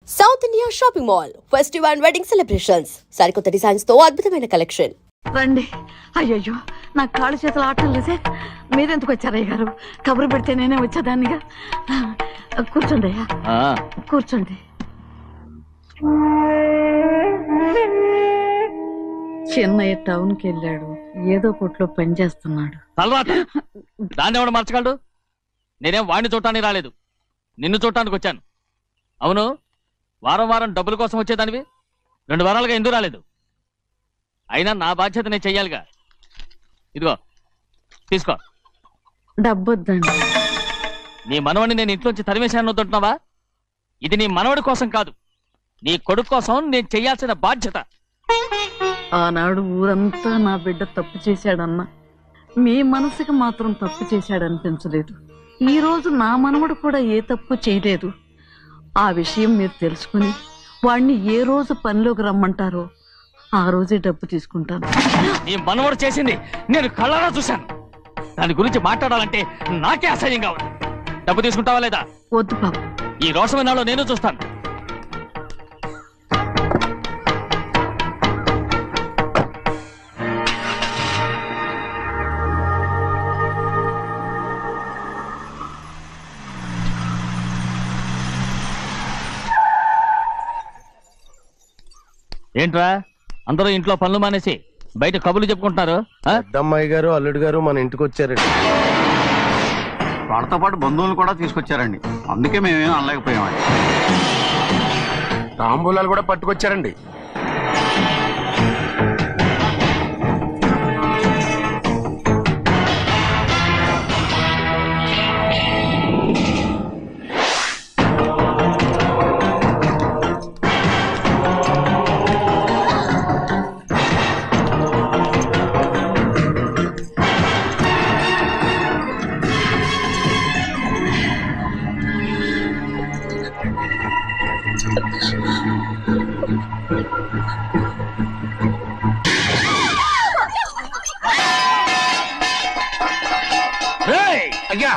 South India shopping mall festival and wedding celebrations సరికొత్త designs తో అద్భుతమైన కలెక్షన్. రండి. అయ్యయ్యో నా కాళ్ళు చేతులు ఆటలు లేసే. మీరెందుకు వచ్చారయ్య గారు? కబురు పెడితే నేనే వచ్చేదాన్నిగా. కూర్చోండి అయ్యా, కూర్చోండి. చిన్నయ్య టౌన్కి వెళ్ళాడు, ఏదో కొట్లో పని చేస్తున్నాడు. దాన్ని ఎవడు మార్చగలడు? నేనేం వాడిని చూడటానికి రాలేదు, నిన్ను చూడటానికి వచ్చాను. అవును, వారం వారం డబ్బుల కోసం వచ్చేదానివి 2 వారాలుగా ఎందుకు రాలేదు? అయినా నా బాధ్యత నేను చెయ్యాలిగా. ఇదిగో తీసుకో. డబ్బొద్దండి. నీ మనవడిని నేను ఇంట్లోంచి తరిమేశాను వద్దంటున్నావా? ఇది నీ మనవడి కోసం కాదు, నీ కొడుకు కోసం నేను చెయ్యాల్సిన బాధ్యత. ఆనాడు ఊరంతా నా బిడ్డ తప్పు చేశాడన్నా, మీ మనసుకి మాత్రం తప్పు చేశాడనిపించలేదు. ఈ రోజు నా మనవడు కూడా ఏ తప్పు చేయలేదు. ఆ విషయం మీరు తెలుసుకుని వాడిని ఏ రోజు పనిలోకి రమ్మంటారో ఆ రోజే డబ్బు తీసుకుంటాను. నీ మనవడు చేసింది నేను కళ్ళారా చూశాను. దాని గురించి మాట్లాడాలంటే నాకే అసహ్యంగా ఉంది. డబ్బు తీసుకుంటావా లేదా? వద్దు బాబు. ఈ రోషమైన నాలో నేను చూస్తాను. ఏంట్రా అందరూ ఇంట్లో పనులు మానేసి బయట కబుర్లు చెప్పుకుంటున్నారు? పెద్దమ్మాయి గారు అల్లుడు గారు మన ఇంటికి వచ్చారండి. వాళ్ళతో పాటు బంధువులు కూడా తీసుకొచ్చారండి, అందుకే మేమేం అనలేకపోయామండి. తాంబూలాలు కూడా పట్టుకొచ్చారండి. అయ్యా,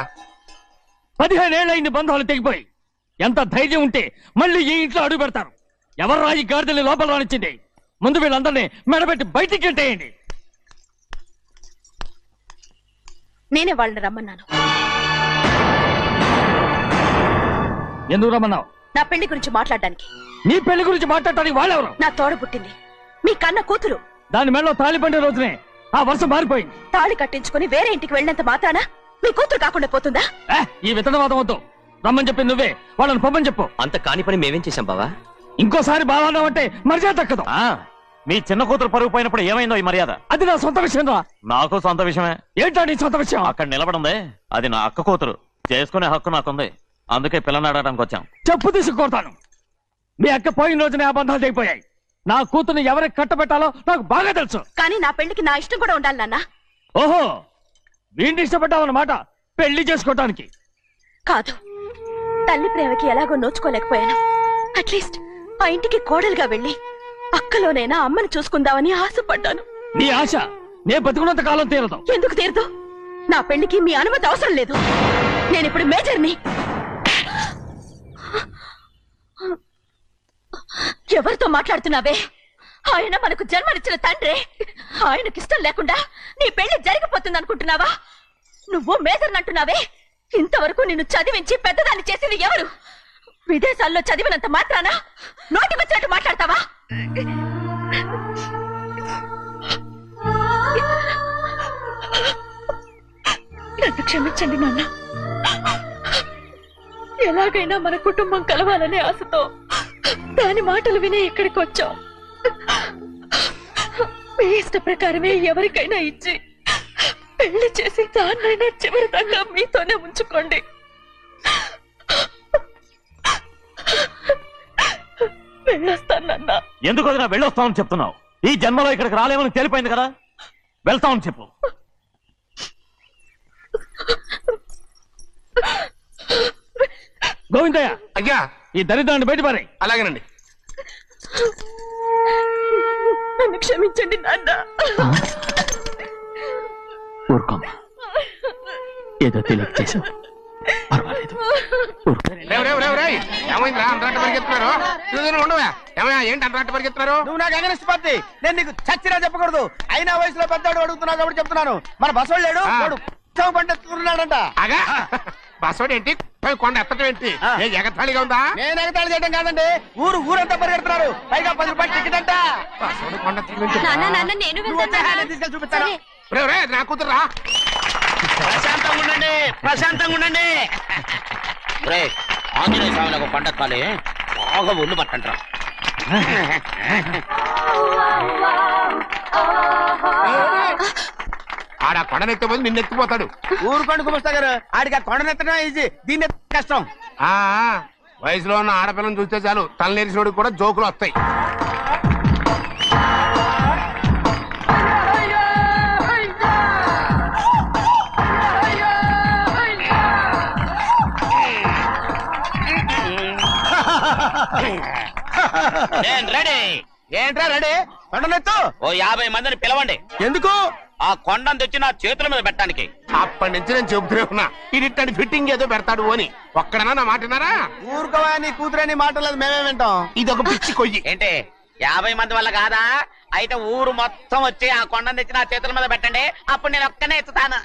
15 ఏళ్ళైంది బంధాలు తెగిపోయి. ఎంత ధైర్యం ఉంటే మళ్ళీ ఈ ఇంట్లో అడుగు పెడతారు? ఎవరు రాయి గాడిదల్ని లోపల రానిచ్చింది? ముందు వీళ్ళందరినీ మెడబెట్టి బయటికి గెంటేయండి. నేనే వాళ్ళని రమ్మన్నాను. ఎందుకు రమ్మన్నావు? నా పెళ్లి గురించి మాట్లాడడానికి. నీ పెళ్లి గురించి మాట్లాడటానికి వాళ్ళెవరు? నా తోడ పుట్టింది, మీ కన్న కూతురు. దాని మెడలో తాళి పండే రోజునే ఆ వర్ష మారిపోయింది. తాళి కట్టించుకుని వేరే ఇంటికి వెళ్ళినంత మాత్రాన మీ కూతురు కాకుండా పోతుందా? ఈ విత్తనవాదం వద్దు. రమ్మని చెప్పి నువ్వే వాళ్ళని పొమ్మని చెప్పు. అంత కాని పని మేమేం చేశాం బావా? ఇంకోసారి బాగా అంటే మర్యాద దక్కదు. మీ చిన్న కూతురు పరుగు పోయినప్పుడు ఏమైందో ఈ మర్యాద? అది నా సొంత విషయం రా. నాకు సొంత విషయమే. ఏంటో నీ సొంత విషయం? అక్కడ నిలబడిందే అది నా అక్క కూతురు, చేసుకునే హక్కు నాకుంది. అందుకే పిల్లని అడగడానికి వచ్చాం. చెప్పు తీసుకొడతాను. మీ అక్క పోయిన రోజునే ఆ బంధాలు తెగిపోయాయి. నా కూతుర్ని ఎవరికి కట్టబెట్టాలో నాకు బాగా తెలుసు. కానీ నా పెళ్లికి నా ఇష్టం కూడా ఉండాలి నాన్న. ఓహో, వీడిని ఇష్టపడ్డావన్నమాట పెళ్లి చేసుకోవటానికి? కాదు, తల్లి ప్రేమకి ఎలాగో నోచుకోలేకపోయాను. అట్లీస్ట్ ఆ ఇంటికి కోడలుగా వెళ్ళి అక్కలోనైనా అమ్మని చూసుకుందామని ఆశపడ్డాను. నీ ఆశ నే బతుకున్నంత కాలం తీరదు. ఎందుకు తీరదు? నా పెళ్లికి మీ అనుమతి అవసరం లేదు. నేనిప్పుడు మేజర్ని. ఎవరితో మాట్లాడుతున్నావే? ఆయన మనకు జన్మనిచ్చిన తండ్రి. ఆయనకిష్టం లేకుండా నీ పెళ్లి జరిగిపోతుంది అనుకుంటున్నావా? నువ్వు మేజర్ అంటున్నావే. ఇంతవరకు నిన్ను చదివించి పెద్దదాన్ని చేసింది ఎవరు? విదేశాల్లో చదివినంత మాత్రాన నోటికొచ్చినట్టు మాట్లాడతావా? నన్ను క్షమించండి నాన్న. ఎలాగైనా మన కుటుంబం కలవాలనే ఆశతో దాని మాటలు వినే ఇక్కడికి వచ్చాం. మీ ఇష్ట ప్రకారమే ఎవరికైనా ఇచ్చి పెళ్లి చేసి దాన్నైనా చివరి దాకా మీతోనే ఉంచుకోండి. వెళ్ళొస్తానన్నా. ఎందుకు వదినా వెళ్ళొస్తామని చెప్తున్నావు? ఈ జన్మలో ఇక్కడికి రాలేమని తెలిపోయింది కదా, వెళ్తామని చెప్పు. గోవిందయ్య, అయ్యా ఈ దరిద్రాన్ని బయటపడే. అలాగేనండి. నన్ను క్షమించండి నాన్న. ఊరుకోమ్మా, ఏదో తెలియక చేసావు. ఏమైందిరా అంతరాట పరిగెత్తున్నారు? ఉండవా ఏమయ్యా, ఏంటి అంతరాట పరిగెత్తున్నారు? నువ్వు నాకు అగనిస్ట్ పార్టీ, నేను నీకు చచ్చినా చెప్పకూడదు. అయినా వయసులో పెద్దవాడు అడుగుతున్నావు కాబట్టి చెప్తున్నాను. మన బసవాడు లేడు, వాడు పండిస్తున్నాడంట. అగా బస్సోడు ఏంటి, కొండ ఎత్తడం ఏంటి? ఏ ఎగతాళిగా ఉందా? నేను ఎగతాళి చేయడం కాదండి, ఊరంతా పరిగెడుతున్నారు. పైగా 10 రూపాయలు టికెట్ అంట. బస్సోడు కొండ ఎత్తడం ఏంటి? నేను నువ్వు వచ్చే ఆయన తీసుకెళ్ళి చూపిస్తాను. అది నా కూతురురా. ప్రశాంతంగా ఉండండి. ఆంజనేయ స్వామికి ఒక పంట కాలే బాగా ఒళ్ళు పట్టంటారా. ఆడ కొండనెత్తే పోయి నిన్నెత్తిపోతాడు. ఊరుకోండి కుమస్తా గారు, ఆడికి ఆ కొండనెత్తడం ఈజీ, దీన్ని ఎత్తడం కష్టం. ఆ వయసులో ఉన్న ఆడపిల్లని చూస్తే చాలు తలనేరిసినోడికి కూడా జోకులు వస్తాయి. నేను రెడీ. ఏంట్రా రెడీ? కొండనెత్తు. ఓ 50 మందిని పిలవండి. ఎందుకు? ఆ కొండను తెచ్చి నా చేతుల మీద పెట్టడానికి. అప్పటి నుంచి నేను చెబుతూనే ఉన్నా, ఇడిట్టని ఫిట్టింగ్ ఏదో పెడతాడు అని. ఒక్కడనా నా మాట విన్నారా? ఊరుకోవా, నీ కూతురని మాటలేదు, మేమే వింటాం. ఇదొక పిచ్చి కొయ్యి. ఏంటి 50 మంది వల్ల కాదా? అయితే ఊరు మొత్తం వచ్చి ఆ కొండను తెచ్చి నా చేతుల మీద పెట్టండి, అప్పుడు నేను ఒక్కనే ఎత్తుతాను.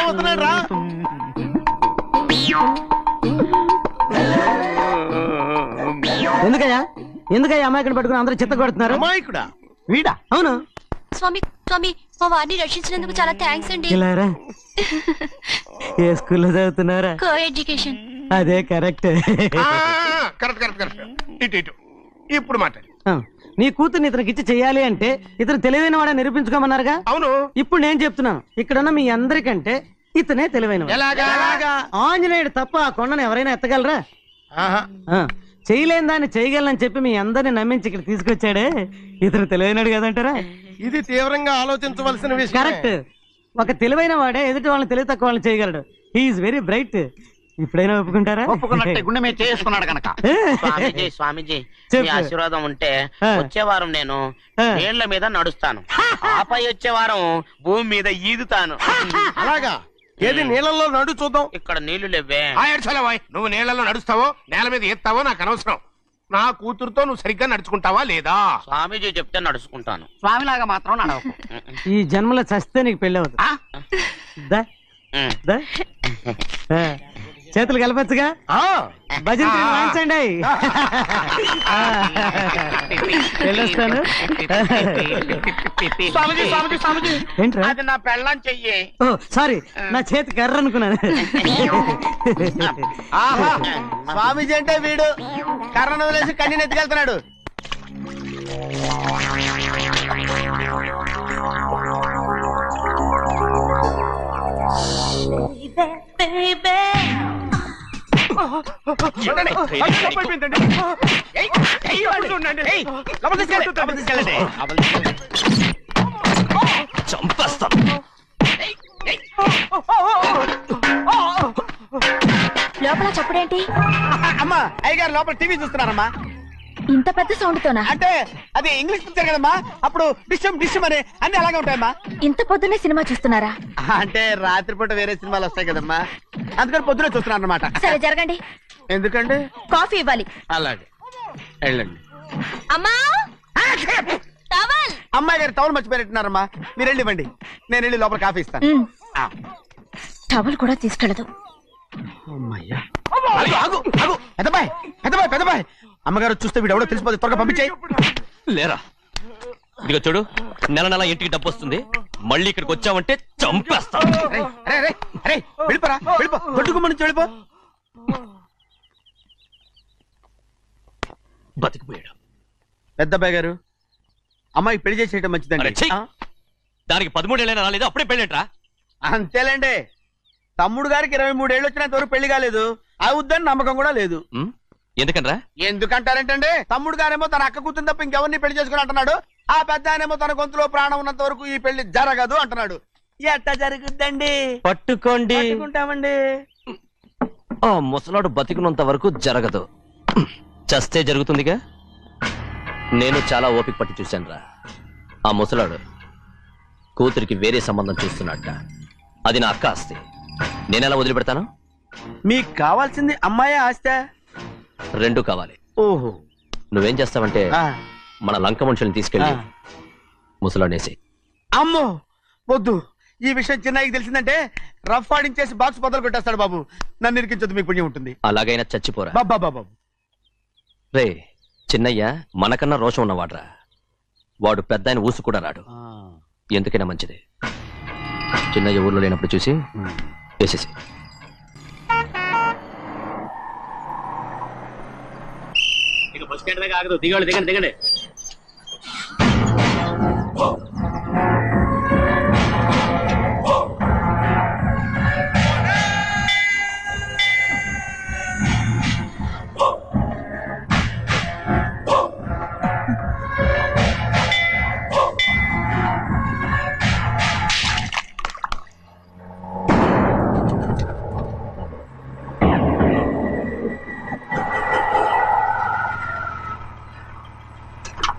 వస్తున్నాడు రా. ఎందుకయ్యా అమాయకుని పట్టుకుని అందరూ చిత్త కొడుతున్నారు? అమాయకుడా? వీడా? అవును. స్వామి స్వామి, మా వారిని రక్షించినందుకు చాలా థ్యాంక్స్ అండి. ఇలారా ఏ స్కూల్లో చదువుతున్నారా? Co education. అదే కరెక్ట్. Correct correct correct. ఇటు ఇటు ఇప్పుడు మాట్లాడు. నీ కూతుర్ని ఇతనికి ఇచ్చి చెయ్యాలి అంటే ఇతను తెలివైన వాడే నిరూపించుకోమన్నారుగా. అవును. ఇప్పుడు నేను చెప్తున్నాను, ఇక్కడున్న మీ అందరికంటే ఇతనే తెలివైన ఎలాగా? ఆంజనేయుడు తప్ప ఆ కొండను ఎవరైనా ఎత్తగలరా? చేయలేని దాన్ని చేయగలనని చెప్పి మీ అందరిని నమ్మించి ఇక్కడ తీసుకొచ్చాడే, ఇతను తెలివైనడు కదంటారా? ఇది తీవ్రంగా ఆలోచించవలసిన విషయం. కరెక్ట్. ఒక తెలివైన వాడే ఎదుటి వాళ్ళని తెలివి తక్కువ వాళ్ళని చేయగలడు. He's very bright. ఇప్పుడైనా ఒప్పుకుంటారా? ఒప్పుకున్నట్టే, గుండె మీద చేసుకున్నాడు కనుక. స్వామీజీ స్వామీజీ, చెప్పు. మీ ఆశీర్వాదం ఉంటే వచ్చే వారం నేను నీళ్ల మీద నడుస్తాను, ఆపై వచ్చే వారం భూమి మీద ఈదుతాను. అలాగా? ఏది నీళ్ళల్లో నడు చూద్దాం. ఇక్కడ నీళ్లు లేవే. నువ్వు నీళ్ళలో నడుస్తావో నేల మీద ఎత్తావో నాకు అనవసరం. నా కూతురుతో నువ్వు సరిగ్గా నడుచుకుంటావా లేదా? స్వామీజీ చెప్తే నడుచుకుంటాను. స్వామిలాగా మాత్రం నడవకు. ఈ జన్మలో చస్తే నీకు పెళ్ళి అవుతుంది. దా, దా. చేతులు కలపచ్చుగా, భజన వాయించండి. వెళ్ళొస్తాను. స్వామీజీ స్వామీజీ స్వామీజీ, ఏంట్రా? అది నా పెళ్ళం చెయ్యి. ఓ సారీ, నా చేతి కర్ర అనుకున్నాను. ఆహా, స్వామీజీ అంటే వీడు కర్రను వదిలేసి కన్నీని ఎత్తుకెళ్తున్నాడు. చంపేస్తాను. లోపల చప్పుడేంటి? అమ్మా, అయ్యగారు లోపల టీవీ చూస్తున్నారమ్మా. ఇంత పెద్ద సౌండ్ తోనా? అంటే అది ఇంగ్లీష్ పిక్చర్ కదమ్మా, అప్పుడు డిషం డిషం అని అన్ని అలాగే ఉంటాయమ్మా. ఇంత పొద్దున్నే సినిమా చూస్తున్నారా? అంటే రాత్రిపూట వేరే సినిమాలు వస్తాయి కదమ్మా, అందుకని పొద్దునే చూస్తున్నాను అనమాట. సరే జరగండి. ఎందుకంటే కాఫీ ఇవ్వాలి. అలాగే వెళ్ళండి. అమ్మా, టవల్. అమ్మాయి గారు టవల్ మర్చిపోయినట్టున్నారమ్మా, మీరు వెళ్ళి ఇవ్వండి, నేను వెళ్ళి లోపల కాఫీ ఇస్తాను. టవల్ కూడా తీసుకెళ్ళదు. పెద్దబాయ్ పెద్దబాయ్ పెద్దబాయ్, అమ్మగారు చూస్తే వీడు ఎవడో తెలిసిపోతే త్వరగా పంపించేయి. లేరా, ఇదిగో చూడు, నెల నెల ఇంటికి డబ్బు వస్తుంది, మళ్ళీ ఇక్కడికి వచ్చావంటే చంపేస్తా. వెళ్ళిపోరా, వెళ్ళిపో, దొడ్డుకుమ్మ నుంచి వెళ్ళిపో. బతికిపోయాడు. పెద్దబాయ్ గారు, అమ్మాయికి పెళ్లి చేసేయటం అరే మంచిదండి. ఛీ! దానికి 13 ఏళ్ళైనా రాలేదు, అప్పుడే పెళ్ళేంట్రా? అంతేలేండి, తమ్ముడు గారికి 23 ఏళ్ళు వచ్చినంత వరకు పెళ్లి కాలేదు, అవుద్దని నమ్మకం కూడా లేదు. ఎందుకనరా? ఎందుకంటారేంటండి, తమ్ముడు గారేమో తన అక్క కూతురు తప్ప ఇంకెవరిని పెళ్లి చేసుకుని అంటున్నాడు, ఆ పెద్ద ఆయనేమో తన గొంతులో ప్రాణం ఉన్నంత వరకు ఈ పెళ్లి జరగదు అంటున్నాడు. ఎట్టా జరుగుద్దండి? పట్టుకోండి. పట్టుకుంటామండి. ఆ ముసలాడు బతికినంత వరకు జరగదు. చస్తే జరుగుతుందిగా. నేను చాలా ఓపిక పట్టి చూశానురా. ఆ ముసలాడు కూతురికి వేరే సంబంధం చూస్తున్నట్ట. అది నా అక్క ఆస్తి. నేనెలా వదిలిపెడతాను? మీకు కావాల్సింది అమ్మాయి ఆస్తా? రెండు కావాలి. ఓహో. నువ్వేం చేస్తావంటే మన లంక మనుషుల్ని తీసుకెళ్ళి ముసలాడేసి. అమ్మో వద్దు, ఈ విషయం చిన్నయ్యకి తెలిసిందంటే రఫ్ ఆడించేసి బాక్స్ బదులు కొట్టేస్తాడు బాబు. నన్ను ఇరికించొద్దు, మీకు పుణ్యం ఉంటుంది. అలాగైనా చచ్చిపోరా. బాబా బాబు రే, చిన్నయ్య మనకన్నా రోషం ఉన్నవాడ్రా. వాడు పెద్ద ఆయన ఊసు కూడా రాడు. ఎందుకైనా మంచిది చిన్నయ్య ఊర్లో లేనప్పుడు చూసి వేసేసి. బస్ స్టాండ్ దగ్గర ఆగదు, దిగండి దిగండి దిగండి.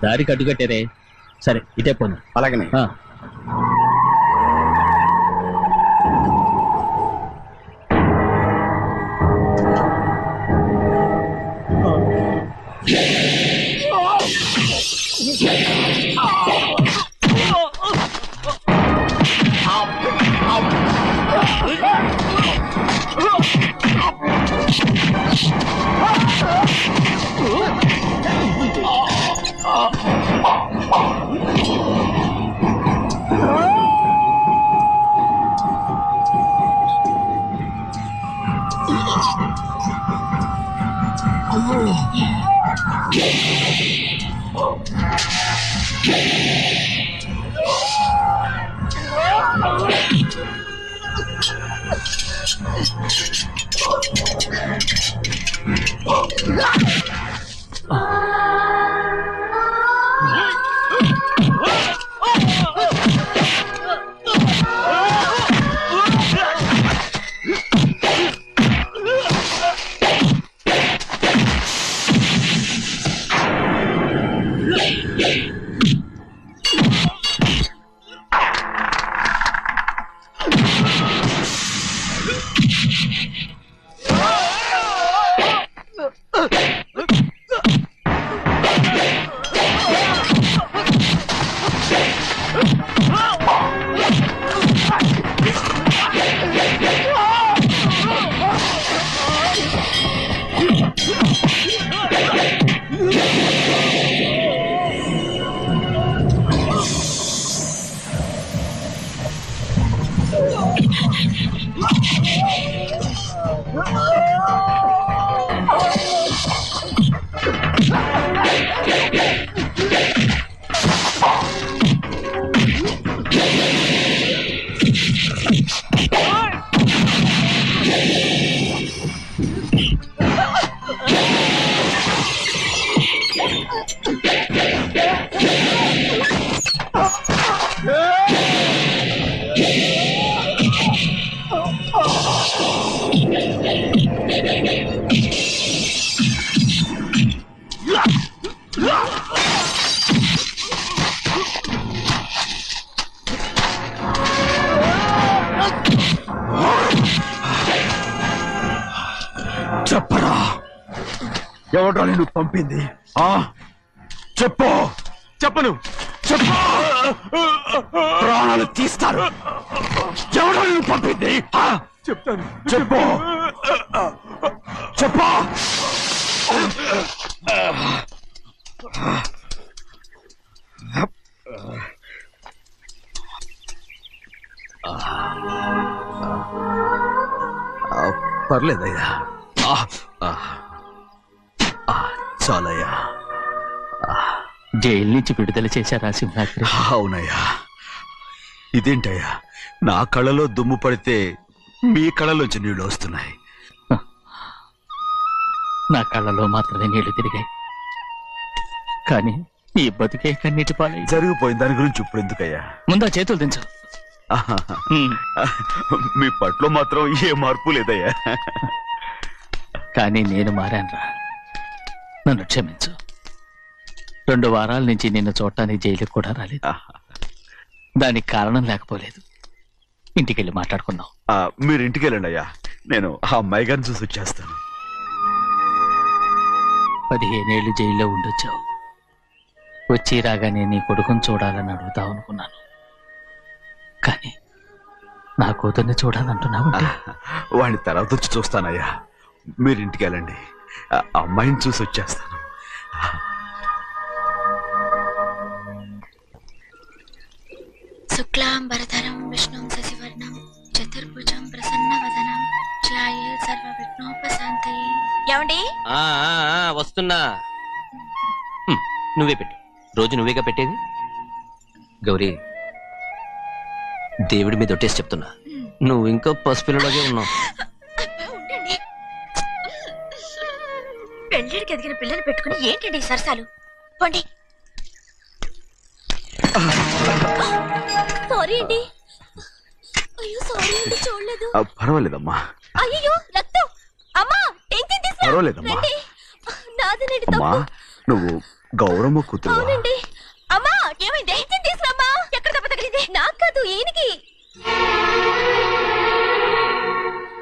దారికి అడ్డుకట్టారే. సరే ఇటే పోను. అలాగనే. చెప్పరా, ఎవడ్రా నిన్ను పంపింది? చెప్పు. చెప్పను. చెప్పు, ప్రాణాలు తీస్తారు. ఎవడ్రా నిన్ను పంపింది? చెప్తాను. చెప్పు. చెప్పు. పర్లేదయ్యా, చాలయ్యా. జైలు నుంచి విడుదల చేశారా సింహాద్రి? అవునయ్యా. ఇదేంటయ్యా, నా కళ్ళలో దుమ్ము పడితే మీ కళ్ళలోంచి నీళ్లు వస్తున్నాయి. నా కళ్ళలో మాత్రమే నీళ్లు తిరిగాయి, కానీ ఈ బతుకే కన్నీటి పాలై. జరిగిపోయింది, దాని గురించి ఇప్పుడు ఎందుకయ్యా? ముందా చేతులు దించు. మీ పట్ల మాత్రం ఏ మార్పు లేదయ్యా. కానీ నేను మారానురా. నన్ను క్షమించు. 2 వారాల నుంచి నిన్ను చూడటానికి జైలుకి కూడా రాలేదు. దానికి కారణం లేకపోలేదు. ఇంటికెళ్ళి మాట్లాడుకుందాం. మీరు ఇంటికి వెళ్ళండి అయ్యా, నేను ఆ అమ్మాయి గారిని చూసి వచ్చేస్తాను. 15 ఏళ్ళు జైల్లో ఉండొచ్చావు. వచ్చి రాగానే నీ కొడుకుని చూడాలని అడుగుతావు అనుకున్నాను. కానీ నా కూతుర్ని చూడాలంటున్నావంటే వాడిని తర్వాత వచ్చి చూస్తానయ్యా. మీరు ఇంటికి వెళ్ళండి, ఆ అమ్మాయిని చూసి వచ్చేస్తాను. శుక్లాంబరధరం విష్ణుం శశివర్ణం చతుర్భుజం ప్రసన్నవదనం ధ్యాయే సర్వవిఘ్నోపశాంతయే. ఏమండి? వస్తున్నా. నువ్వే పెట్టు. రోజు నువ్వేగా పెట్టేది. గౌరీ, దేవుడి మీద ఒట్టేసి చెప్తున్నా, నువ్వు ఇంకా పసిపిల్లలాగే ఉన్నావు. ఉండండి. పెళ్ళిడికి ఎదిగిన పిల్లలు పెట్టుకుని ఏంటండి ఈ సరసాలు? పోండి. సారీ అండి. అయ్యో సారీ అండి, చూడలేదు. పర్వాలేదమ్మా. అయ్యో రక్తం. అమ్మా టెన్షన్ తీసుకో. పర్వాలేదమ్మా. నాదనండి అమ్మా, నువ్వు గౌరమ్మ కూతురు. అవునండి. అమ్మా ఏమైంది? టెన్షన్ తీసుకురామ్మా. ఎక్కడ దెబ్బ తగిలింది? నాకు కాదు, ఈయనకి.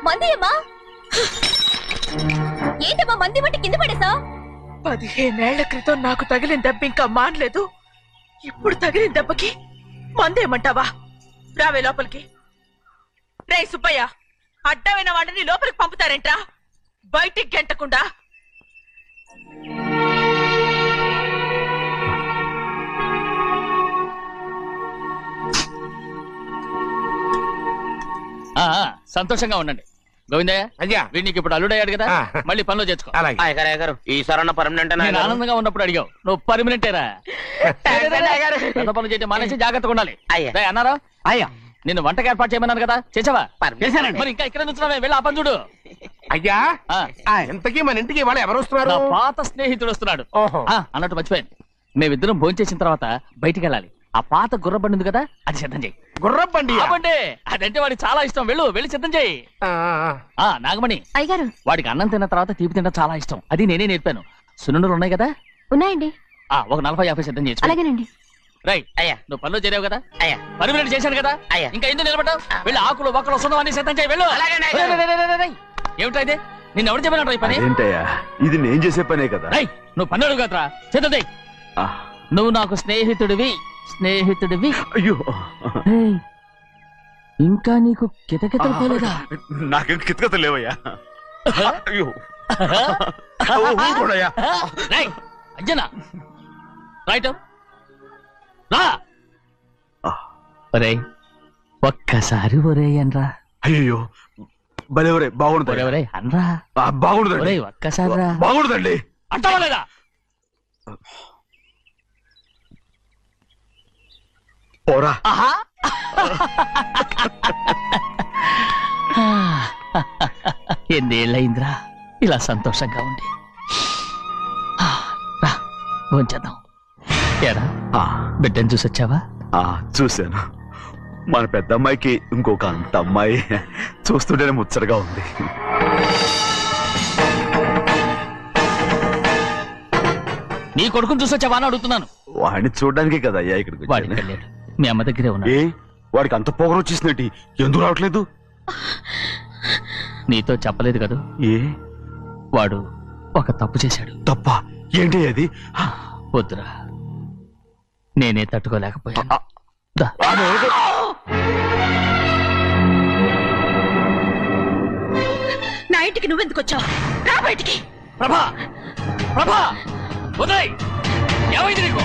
మంది అమ్మా. ఏంటమ్మా మంది మట్టి కింద పడేసా? 15 ఏళ్ల క్రితం నాకు తగిలిన దెబ్బ ఇంకా మానలేదు. ఇప్పుడు తగిలిన దెబ్బకి మందేమంటావా? రావే లోపలికి. రే సుబ్బయ్య, అడ్డమైన వాడిని లోపలికి పంపుతారేంట్రా? బయటికి గెంటకుండా. సంతోషంగా ఉండండి. గోవిందయ్య, అయ్యా వీడికి ఇప్పుడు అల్లుడయ్యాడు కదా, మళ్ళీ పనిలో చేర్చుకో. అలాగే. ఈసారన్న పర్మనెంట్ నేను ఆనందంగా ఉన్నప్పుడు అడిగావు, నువ్వు పర్మనెంటేరా. పెద్ద పనులు చేయడం మానేసి జాగ్రత్తగా ఉండాలి. రేయ్ అన్నారా? అయ్యా, నిన్ను వంటకి ఏర్పాటు చేయమన్నాను కదా, చేసావా? చేశానండి. మరి ఇంకా ఇక్కడ నుంచున్నావే, వెళ్ళి ఆ పని చూడు. అయ్యా ఆ, ఎంతకీ మన ఇంటికి వాళ్ళు ఎవరు వస్తున్నారు? నా పాత స్నేహితుడు వస్తున్నాడు. ఓహో. అన్నట్టు మర్చిపోయాను, మేమిద్దరం భోంచేసిన తర్వాత బయటికి వెళ్ళాలి. ఆ పాత గుర్రబండి ఉంది కదా, అది సిద్ధం చేయి. గుర్రబండి? అవ్వండి, అదంటే వాడికి చాలా ఇష్టం. వెళ్ళి సిద్ధం చేయి. నాగమణి, అయ్యగారు వాడికి అన్నం తిన్న తర్వాత తీపి తినడం చాలా ఇష్టం. అది నేనే నేర్పాను. సున్నుండలు ఉన్నాయి కదా, ఉన్నాయండి. ఒక 40-50 సిద్ధం చేసి. అలాగేనండి. రైట్ అయ్యా. నువ్వు పనిలో చేరావు కదా, అయ్యా. పర్మనెంట్ చేశాను కదా, అయ్యా. ఇంకా ఎందుకు నిలబడ్డావు? వెళ్ళి ఆకులు బొక్కలు సున్నవన్నీ సిద్ధం చేయి. వెళ్ళు. ఏమిటా ఇది? నిన్ను ఎవరు చెప్పినట్టు ఈ పని? ఏంటయ్యా, ఇది నేను చేసే పనే కదా. రై, నువ్వు పని అడుగు కదరా, సిద్ధం చేయి. నువ్వు నాకు స్నేహితుడివి. అయ్యో, ఏయ్, ఇంకా నీకు కితకితలు పోలేదా? నాకేం కితకత లేవయ్యా. అయ్యో, ఊరుకోడయ్యా. రై అంజనా, రైట్ రా. ఒరేయ్, ఒక్కసారి ఒరే అనరా. అయ్యో, భలేవరే, బాగుంటుంది. ఒరే అనరా. బాగుండదండి. ఒరే ఒక్కసారి రా. బాగుండదండి. అంటావా లేదా? పోరా. ఎన్నేళ్ళయిందిరా ఇలా సంతోషంగా ఉండి. రా భోంచేద్దాం. ఏరా బిడ్డను చూసొచ్చావా? చూశాను. మన పెద్ద అమ్మాయికి ఇంకొక అంత అమ్మాయి. చూస్తుంటేనే ముచ్చటగా ఉంది. నీ కొడుకుని చూసొచ్చావా అని అడుగుతున్నాను. వాడిని చూడడానికే కదా అయ్యా ఇక్కడికి వాడికి వెళ్ళాడు, మీ అమ్మ దగ్గరే ఉన్నాడు. వాడికి అంత పొగరు వచ్చేసినట్టు ఎందుకు రావట్లేదు? నీతో చెప్పలేదు కదా, వాడు ఒక తప్పు చేశాడు. తప్ప? ఏంటి అది? వద్దురా, నేనే తట్టుకోలేకపోయాను. నా ఇంటికి నువ్వెందుకు వచ్చావు? రా బయటికి. ప్రభా, ఉదయ్, ఏమైంది నీకు?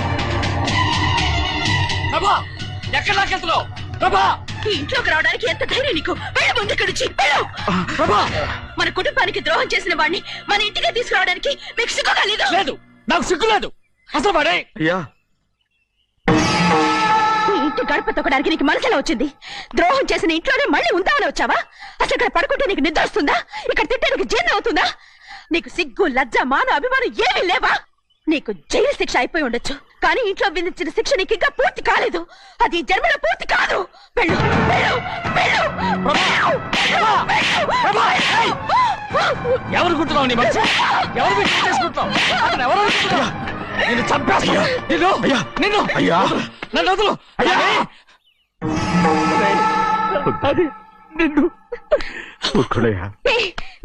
ప్రభా, ఎక్కడ నాకెళ్తున్నావు? ప్రభా, ఈ ఇంట్లోకి రావడానికి ఎంత ధైర్యం నీకు? వెళ్ళు ముందు ఇక్కడి నుంచి, వెళ్ళు. మన కుటుంబానికి ద్రోహం చేసిన వాడిని మన ఇంటికి తీసుకురావడానికి మీకు సిగ్గుగా లేదు? లేదు, నాకు సిగ్గు లేదు అసలు. వాడే ఈ ఇంటి గడప తొక్కడానికి నీకు మనసులో వచ్చింది. ద్రోహం చేసిన ఇంట్లోనే మళ్ళీ ఉందామని వచ్చావా? అసలు ఇక్కడ పడుకుంటే నీకు నిద్ర వస్తుందా? ఇక్కడ తింటే నీకు జీర్ణం అవుతుందా? నీకు సిగ్గు, లజ్జ, మాన, అభిమానం ఏమీ లేవా? నీకు జైలు శిక్ష అయిపోయి ఉండొచ్చు, కానీ ఇంట్లో విధించిన శిక్ష నీకు ఇంకా పూర్తి కాలేదు. అది జన్మలో పూర్తి కాదు. వెళ్ళు, వెళ్ళు, వెళ్ళు, వెళ్ళు, వెళ్ళు, వెళ్ళు. ఎవరుకుంటున్నావు నీ మంచి ఎవరు పెళ్లి చేసుకుంటున్నావు అతను ఎవరు అనుకుంటున్నావు? నిన్ను చంపేస్తా నిన్ను నిన్ను నన్ను వదులు అది నిన్ను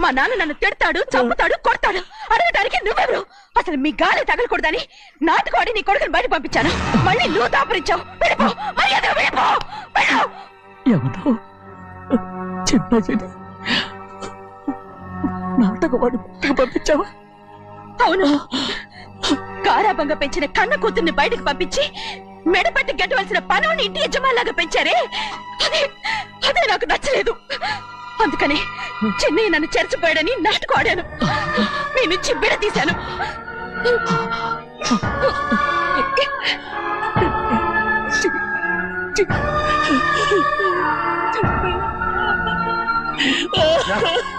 మా నాన్న నన్ను తిడతాడు చంపుతాడు కొడతాడు అడగడానికి నువ్వెవరు అసలు మీ గాలి తగలకూడదని నాటుకోడి నీ కొడుకుని బయట పంపించాను మళ్ళీ నువ్వు దాపరించావు వెళ్ళిపో మర్యాదగా వెళ్ళిపో వెళ్ళు. ఎవరో చిన్నయ్యని నాటకవాడు పంపించావా? అవును గారాబంగా పెంచిన కన్న కూతుర్ని బయటకు పంపించి మెడపట్టి గెట్టవలసిన పనుని ఇంటి యజమానిలాగా పెంచారే అదే నాకు నచ్చలేదు. అందుకని చెన్నై నన్ను చెరచిపోయాడని నాటకం ఆడాను మీ నుంచి బిడ తీశాను.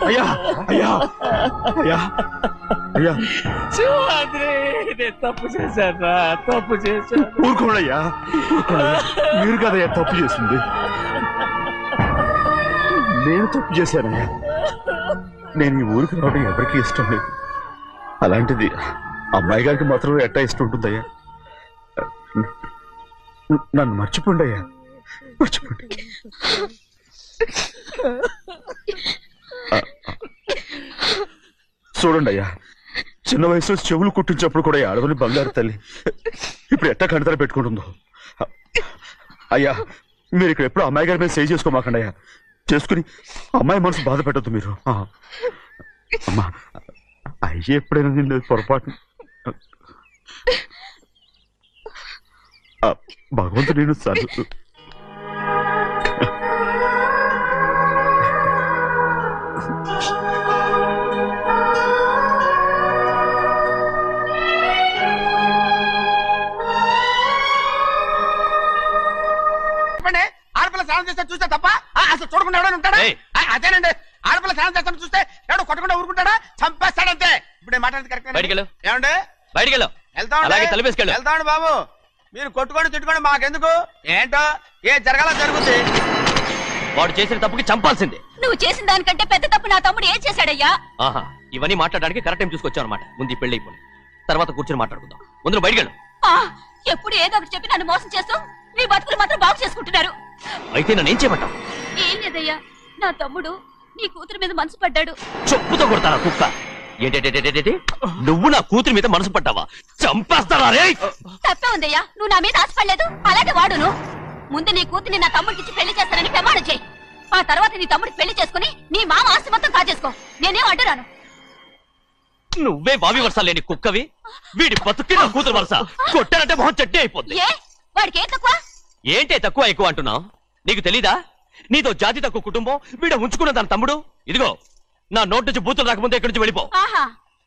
అయ్యా అయ్యా అయ్యా అయ్యా తప్పు చేశాను తప్పు చేశాను. ఊరుకోడయ్యా మీరు కదయ్యా తప్పు చేసింది. నేను తప్పు చేశానయ్యా. నేను ఈ ఊరికి రావడం ఎవరికి ఇష్టం లేదు. అలాంటిది అమ్మాయి గారికి మాత్రం ఎట్టా ఇష్టం ఉంటుందయ్యా. నన్ను మర్చిపోండి అయ్యా మర్చిపోండి. చూడండి అయ్యా చిన్న వయసులో చెవులు కుట్టించినప్పుడు కూడా ఆడవని బంగారు తల్లి ఇప్పుడు ఎట్టా కంటతర పెట్టుకుంటుందో. అయ్యా మీరు ఇక్కడ ఎప్పుడు అమ్మాయి గారి మీద సేవ్ చేసుకోమాకండి అయ్యా. చేసుకుని అమ్మాయి మనసు బాధ పెట్టద్దు మీరు. అమ్మా అయ్యే ఎప్పుడైనా నిన్ను పొరపాటు భగవంతుడు నేను సర్దు ఆడపిల్ల స్నానం చేస్తే చూస్తే తప్ప అసలు చూడకుండా ఎవడైనా ఉంటాడా? అదేనండి ఆడపిల్ల స్నానం చేస్తాను చూస్తే ఎవడో కొట్టకుండా ఊరుకుంటాడా? చంపేస్తాడంతే. ఇప్పుడు మాట్లాడేది కరెక్ట్ ఏమండి? వెళ్తామండి బాబు. మీరు కొట్టుకొని తిట్టుకొని మాకెందుకు? ఏంటో ఏ జరగాల జరుగుతుంది. వాడు చేసిన తప్పుకి చంపాల్సిందే. నువ్వు చేసిన దానికంటే పెద్ద తప్పు నా తమ్ముడు ఏం చేశాడయ్యా? ఆహా ఇవన్నీ మాట్లాడడానికి కరెక్ట్ టైం చూసుకొచ్చావు అనమాట. ముందు పెళ్లి అయిపోయి తర్వాత కూర్చొని మాట్లాడుకుందాం. ముందు బయటకెళ్ళు. ఎప్పుడు ఏదో ఒకటి చెప్పి నన్ను మోసం చేస్తూ మీ బతుకులు మాత్రం బాగు చేసుకుంటున్నారు. అయితే నన్ను ఏం చేయమంటావు? ఏం లేదయ్యా నా తమ్ముడు నీ కూతురు మీద మనసు పడ్డాడు. చెప్పుతో కొడతారా కుక్క? ఏంటంటే నువ్వు నా కూతురి మీద మనసు పడ్డావా? చంపేస్తారా రే? తప్పే ఉందయ్యా నువ్వు నా మీద ఆశపడలేదు. అలాగే వాడును. ముందు నీ కూతుర్ని నా తమ్ముడికి పెళ్లి చేస్తానని ప్రమాణం చేయి. ఆ తర్వాత నీ తమ్ముడికి పెళ్లి చేసుకుని నీ మామ ఆస్తి మొత్తం కాజేసుకో. నేనేం అడ్డురాను. నువ్వే బావి వరుస లేని కుక్కవి. వీడి బతుక్కి నా కూతురు వరుస. కొట్టానంటే మొహం చట్నీ అయిపోద్ది. వాడికి ఏం తక్కువ? ఏంటే తక్కువ ఎక్కువ అంటున్నావు? నీకు తెలీదా? నీతో జాతి తక్కువ కుటుంబం వీడ ఉంచుకున్న దాని తమ్ముడు. ఇదిగో నా నోటి నుంచి బూతులు రాకముందే ఇక్కడి నుంచి వెళ్ళిపో. ఆహా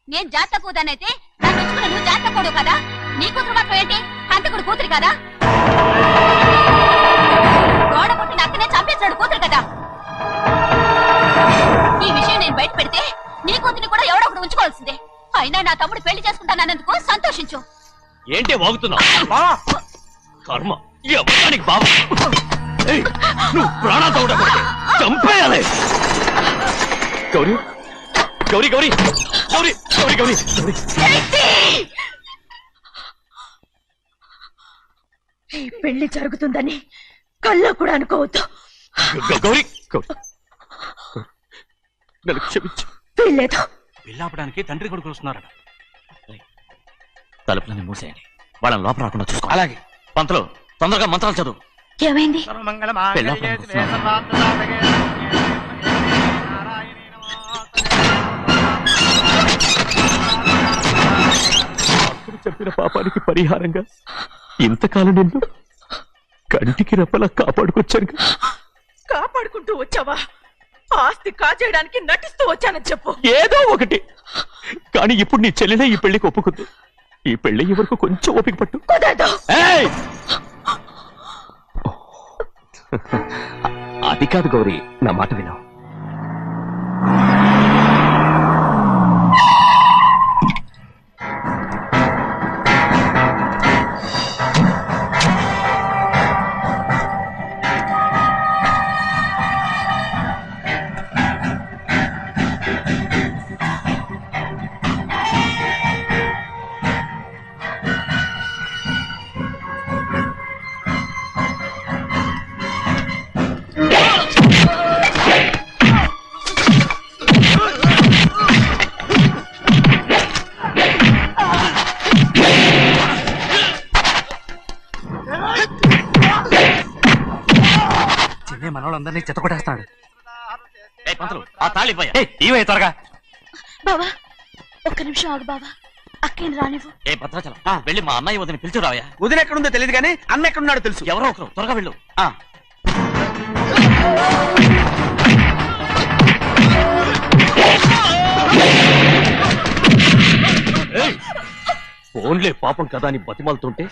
నేను జాతి తక్కువదానైతే నన్ను ఉంచుకున్న నువ్వు జాతి తక్కువ కదా? నీ కూతురు మాత్రం ఏంటి హంతకుడు కూతురు కదా? గోడ పుట్టిన అక్కనే చంపేశాడు కూతురు కదా? ఈ విషయం నేను బయట పెడితే నీ కూతురిని కూడా ఎవడో ఒకటి ఉంచుకోవాల్సిందే. అయినా నా తమ్ముడు పెళ్లి చేసుకుంటానన్నందుకు సంతోషించు. ఏంటే వాగుతున్నావు? కర్మ ఎవరికి బాబు నువ్వు ప్రాణాలతో ఉండకూడదు. చంపేయాలి. గౌరీ గౌరీ గౌరీ గౌరీ గౌరీ గౌరీ ఈ పెళ్లి జరుగుతుందని కల్లో కూడా అనుకోవద్దు. గౌరీ గౌరీ నన్ను క్షమించు. వీల్లేదు. పెళ్ళాపడానికి తండ్రి కొడుకులు వస్తున్నారట. తలుపులని మూసేయండి. వాళ్ళని లోపల రాకుండా చూసుకో. అలాగే. పంతులు తొందరగా మంత్రాలు చదువు. ఏమైంది? చెప్పిన పాపానికి పరిహారంగా ఇంతకాలం నిన్ను కంటికి రెప్పలా కాపాడుకొచ్చాను. కాపాడుకుంటూ వచ్చావా? ఆస్తి కాజేయడానికి నటిస్తూ వచ్చానని చెప్పు. ఏదో ఒకటి. కానీ ఇప్పుడు నీ చెల్లెలే ఈ పెళ్లికి ఒప్పుకుంది. ఈ పెళ్లి వరకు కొంచెం ఓపిక పట్టు. అది కాదు గౌరీ, నా మాట విను. అన్నయ్య మనోళ్ళందరినీ చెత్తకొట్టేస్తాడు. పంతులు ఆ తాళి ఇవే త్వరగా. బావా ఒక్క నిమిషం ఆగు బావా, అక్కేని రానివ్వు. ఏ భద్రాచలం వెళ్ళి మా అన్నయ్య వదిన పిలిచిరావయ్యా. వదిన ఎక్కడుందో తెలియదు కానీ అన్న ఎక్కడున్నాడో తెలుసు. ఎవరో ఒకరు త్వరగా వెళ్ళు. ఫోన్లే పాపం కదా అని బతిమాలుతుంటే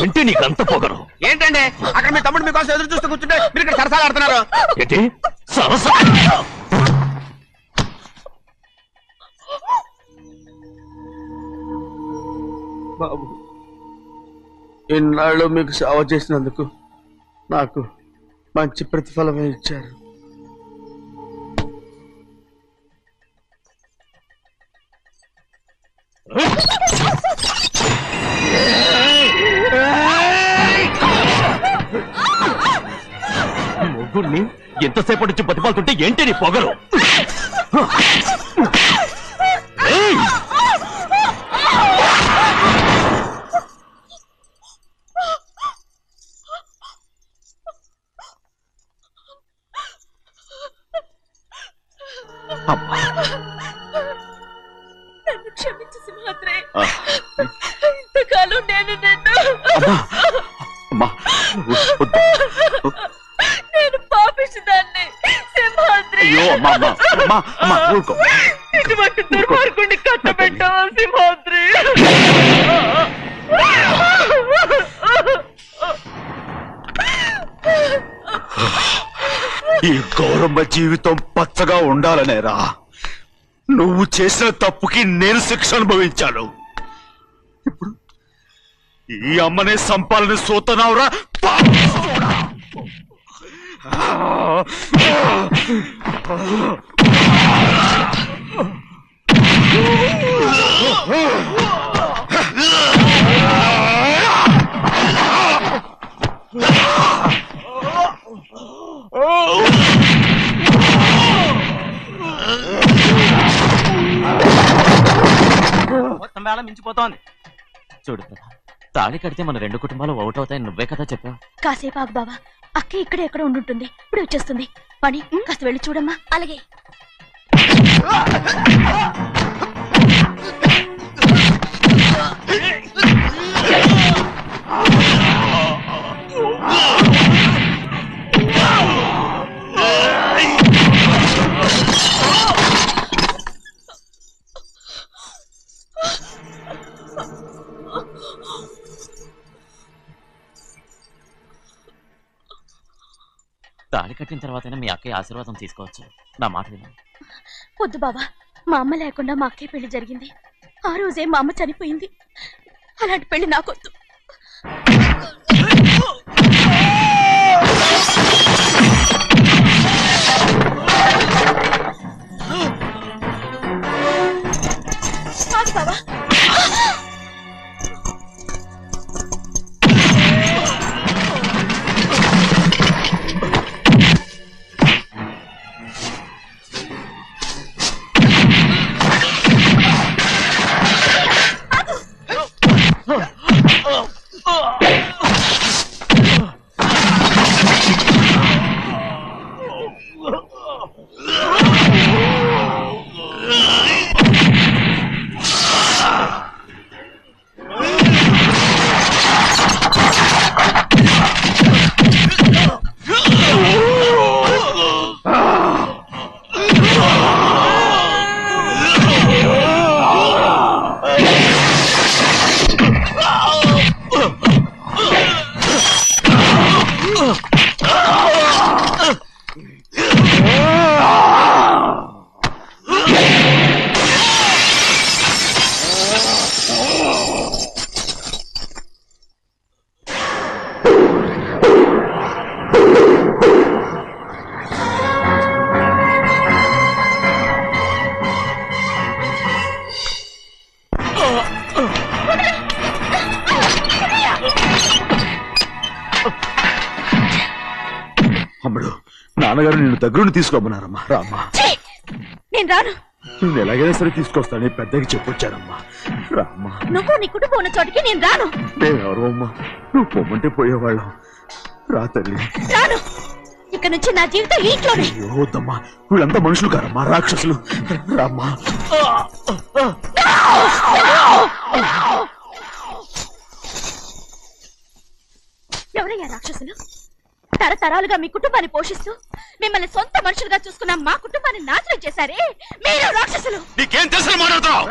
ఏంటి నీకంత పొగరు? ఏంటండి అక్కడ మీ తమ్ముడు మీకోసం ఎదురు చూస్తూ కూర్చుంటే మీరు ఇక్కడ సరసాలు ఆడుతున్నారు. ఏంటి సరసా? బాబు, ఇన్నాళ్ళు మీకు సేవ చేసినందుకు నాకు మంచి ప్రతిఫలమే ఇచ్చారు. ముగ్గురిని ఎంతసేపటి నుంచి బతిమాలుతుంటే ఏంటి నీ పొగరు? నన్ను క్షమించు సింహాద్రి. ఇంతకాలం నేను నిన్ను నేను పాపించదాన్ని సింహాద్రి. ఇటువంటి దుర్మార్గుడిని కట్టబెట్టావా సింహాద్రి? ఈ గౌరమ్మ జీవితం పచ్చగా ఉండాలనేరా నువ్వు చేసిన తప్పుకి నేను శిక్ష అనుభవించాను. ఇప్పుడు ఈ అమ్మనే సంపాలని సోతనావురా. మొత్తం వేళ మించిపోతోంది. చూడు తాళి కడితే మన రెండు కుటుంబాలు అవుట్ అవుతాయని నువ్వే కదా చెప్పావు. కాసేపు ఆగు బావా, అక్క ఇక్కడే ఎక్కడ ఉండుంటుంది, ఇప్పుడు వచ్చేస్తుంది. పని కాస్త వెళ్ళి చూడమ్మా. అలాగే. తాళి కట్టిన తర్వాతైనా మీ అక్కయ్య ఆశీర్వాదం తీసుకోవచ్చు. నా మాట విను. వద్దు బావా, మా అమ్మ లేకుండా మా అక్కయ్య పెళ్లి జరిగింది. ఆ రోజే మా అమ్మ చనిపోయింది. అలాంటి పెళ్లి నాకొద్దు. బావా అమ్ముడు, నాన్నగారు నిన్ను దగ్గరుండి తీసుకోమన్నారమ్మా. రామ్మా. నేను రాను. నువ్వు ఎలాగైనా సరే తీసుకొస్తానని పెద్దకి చెప్పొచ్చానమ్మా. రామ్మా. నువ్వు నీ కుటుంబం ఉన్న చోటికి నేను రాను. మేమెవరో అమ్మా, నువ్వు పొమ్మంటే పోయేవాళ్ళం. రా తల్లి. రాను. ఇక నుంచి నా జీవితం ఈ ఇంట్లోనే. వద్దమ్మా, వీళ్ళంతా మనుషులు కారమ్మా, రాక్షసులు. రామ్మా. ఎవరయ్యా రాక్షసులు? తరతరాలుగా మీ కుటుంబాన్ని పోషిస్తూ మిమ్మల్ని సొంత మనుషులుగా చూసుకున్న మా కుటుంబాన్ని నాశనం చేశారే మీరు రాక్షసులు. నీకేం తెలుసు మాట్లాడుతావు?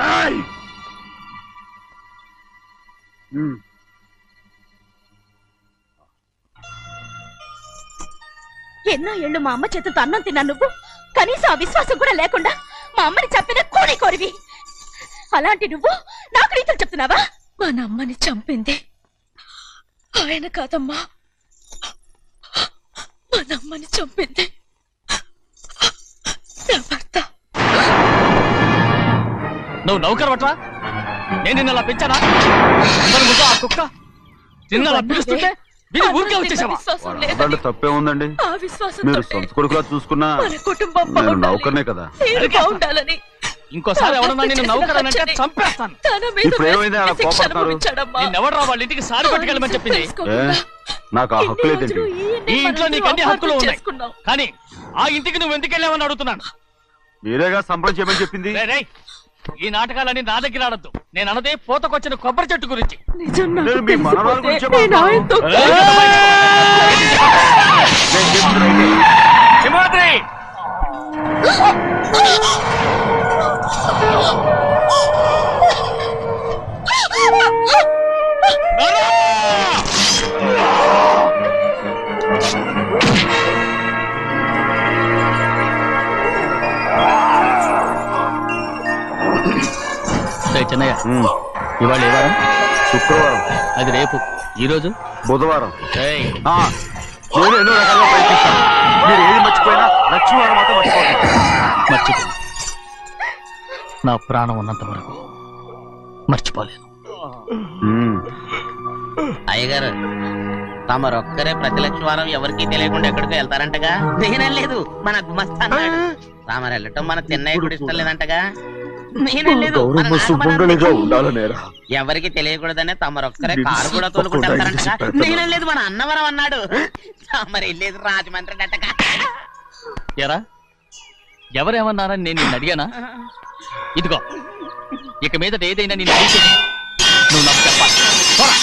ఎన్నో ఏళ్ళు మా అమ్మ చేతితో అన్నం తిన్నా నువ్వు కనీసం ఆ విశ్వాసం కూడా లేకుండా మా అమ్మని చంపిన కోడి కోరివి. అలాంటి నువ్వు నాకు రీతులు చెప్తున్నావా? మా అమ్మని చంపింది ఆయన కాదమ్మా, మా అమ్మని చంపింది నా భర్త. నువ్వు నౌకర్ పట్రా, నేను నిన్న అలా పెంచానా? అందరి ముందు ఆ కుక్క నిన్న అలా పిలుస్తుంటే వీడి ఊరికే వచ్చేసావా? విశ్వాసం లేదు. దాంట్లో తప్పే ఉందండి. ఆ విశ్వాసం మీరు సొంత కొడుకులా చూసుకున్నా మన కుటుంబం నేను బాగుండాలి, నౌకర్నే కదా. మీరు బాగుండాలని. ఇంకోసారి ఎవరన్నా నిన్ను నౌకరనంటే చంపేస్తాను. తన మీద ఇప్పుడు ఏమైంది అలా శిక్ష కోపడుతున్నారు? అనుభవించాడమ్మా. నిన్నెవడరా వాళ్ళ ఇంటికి సారి పట్టుకెళ్ళమని చెప్పింది? నాకు ఆ హక్కు లేదండి. ఈ ఇంట్లో నీకు అన్ని హక్కులు ఉన్నాయి, కానీ ఆ ఇంటికి నువ్వు ఎందుకు వెళ్ళావని అడుగుతున్నాను. మీరేగా సంబరం చేయమని చెప్పింది. రేయ్, రేయ్, ఈ నాటకాలన్నీ నా దగ్గర ఆడద్దు. నేను అన్నదే పోతకొచ్చిన కొబ్బరి చెట్టు గురించి. నిజం నాకు నేను మీ మనవరాల గురించి తెలిసిపోతే నేను ఆయనతో సింహాద్రి! చిన్నయ్య, ఇవాళ ఏ వారం? శుక్రవారం. అది రేపు. ఈ రోజు బుధవారం. ఏయ్, నేను ఎన్నో రకాలుగా ప్రయత్నిస్తాను. మీరు ఏది మర్చిపోయినా లక్ష్మీవారం మాత్రం మర్చిపోతాను. మర్చిపో. నా ప్రాణం ఉన్నంత వరకు మర్చిపోలేను. అయ్యగారు, తమరొక్కరే ప్రతి లక్ష వారం ఎవరికి తెలియకుండా ఎక్కడికో వెళ్తారంటగా? నేనలేదు, మన గుమస్తా అన్నాడు. తామరు వెళ్ళటం మన చిన్నయ్య కూడా ఇష్టం లేదంటగా? నేనలేదు, మన నాగమన్నాడు. ఉండాలనేరా. ఎవరికి తెలియకూడదనే తమరొక్కరే కారు కూడా తోలుకుంటూ వెళ్తారంటగా? నేనలేదు, మన అన్నవరం అన్నాడు. తమరు వెళ్ళేది రాజమండ్రి అంటగా? ఎరా, ఎవరేమన్నారని నేను నిన్ను అడిగానా? ఇదిగో, ఇక మీద ఏదైనా నేను అడిగితే నువ్వు నాకు చెప్పాలి. పోరా.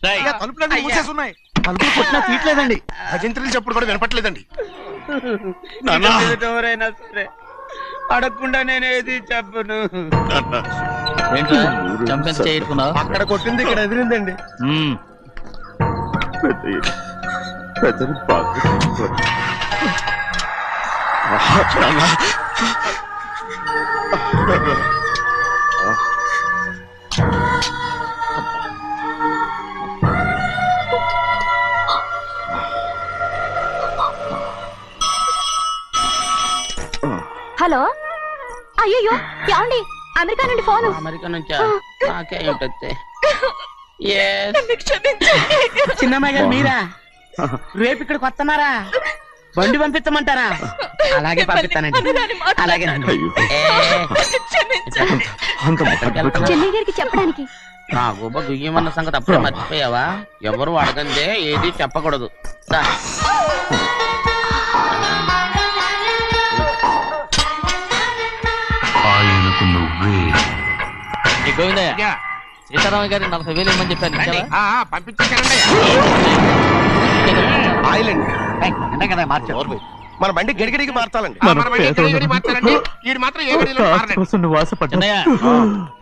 రేయ్, తలుపులన్నీ మూసేసున్నాయి. తలుపులు కొట్టినా తీయట్లేదండి. భజంత్రులు చెప్పుడు కూడా వినపట్లేదండి. ఎవరైనా సరే అడగకుండా నేనేది చెప్పను. ఏంట్రా చంపెంత చేసుకున్నావు? అక్కడ కొట్టింది ఇక్కడ ఎదిరిందండి. పెద్దలు బాగా చూసుకోండి. హలో, అయ్యో ఏమండి, అమెరికా నుండి ఫోను. అమెరికా నుంచా? నాకే ఏంటొచ్చే. చిన్నమ్మాయి గారు మీరా? రేపు ఇక్కడికి వస్తున్నారా? బండి పంపిస్తామంటారా? అలాగే పంపిస్తానండి. అలాగే చెన్నై గారికి చెప్పడానికి. నా గుబ్బ గుయ్యమన్న సంగతి అప్పుడే మర్చిపోయావా? ఎవరు అడగందే ఏది చెప్పకూడదు. గోవిందయ్య, సీతారామ గారి 40,000 ఇవ్వమని చెప్పాను. పంపించేశారండి. ఆయిల్ అండి కదా మార్చారు. మన బండి గడిగడికి మార్చాలండి.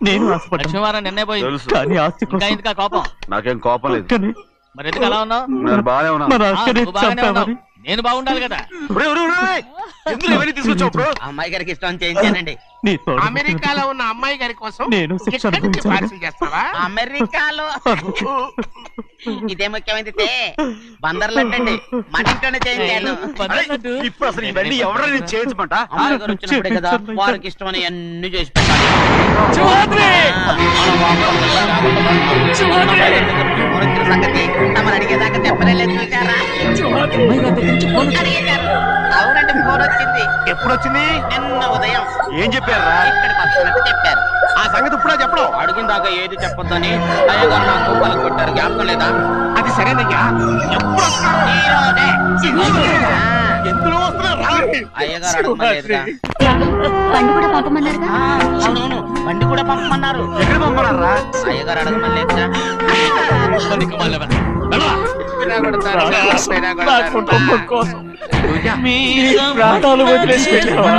నేను లక్ష్మీవారం నిన్నే పోయి ఇంకా ఎందుకా కోపం? నాకేం కోపం లేదు. మరి ఎందుకు అలా ఉన్నావు? నేను బాగానే ఉన్నాను. నేను బాగుండాలి కదా. తీసుకొచ్చావు అమ్మాయి గారికి ఇష్టం చేయించానండి. అమెరికాలో ఉన్న అమ్మాయి గారి కోసం నేను పార్సల్ చేస్తావా? అమెరికాలో ఇదే ముఖ్యమైనది. బందర్లంటండి మన ఇంట్లోనే చేయించాను. ఇప్పుడు అసలు ఇవన్నీ ఎవరైనా చేయించమంట? అమ్మాయి గారు వచ్చినప్పుడే కదా వారికి ఇష్టమని అన్ని చేసి పెట్టాలి. సంగతి తమను అడిగేదాకా చెప్పలేదు. చూసారా? అవునండి, ఫోన్ వచ్చింది. ఎప్పుడు వచ్చింది? నిన్న ఉదయం. ఏం చెప్పారా? ఇక్కడికి వస్తున్నట్టు చెప్పారు. ఆ సంగతి ఇప్పుడే చెప్పడం. అడిగిన దాకా ఏది చెప్పొద్దని అయ్యగారు నాకు పలుకొట్టారు. జ్ఞాపకం లేదా? అది సరేనయ్యా. ఎప్పుడు వస్తున్నారు? ఈ ఎందులో వస్తున్నా అయ్యగారు అడగమలేదుగా. బండి కూడా పంపమన్నారుగా. అవునవును, బండి కూడా పంపమన్నారు. ఎక్కడ పంపన్నారా? అయ్యగారు అడగమలేదుగా. నా కుటుంబం కోసం మీ ప్రాణాలు వదిలేసి వెళ్ళావా?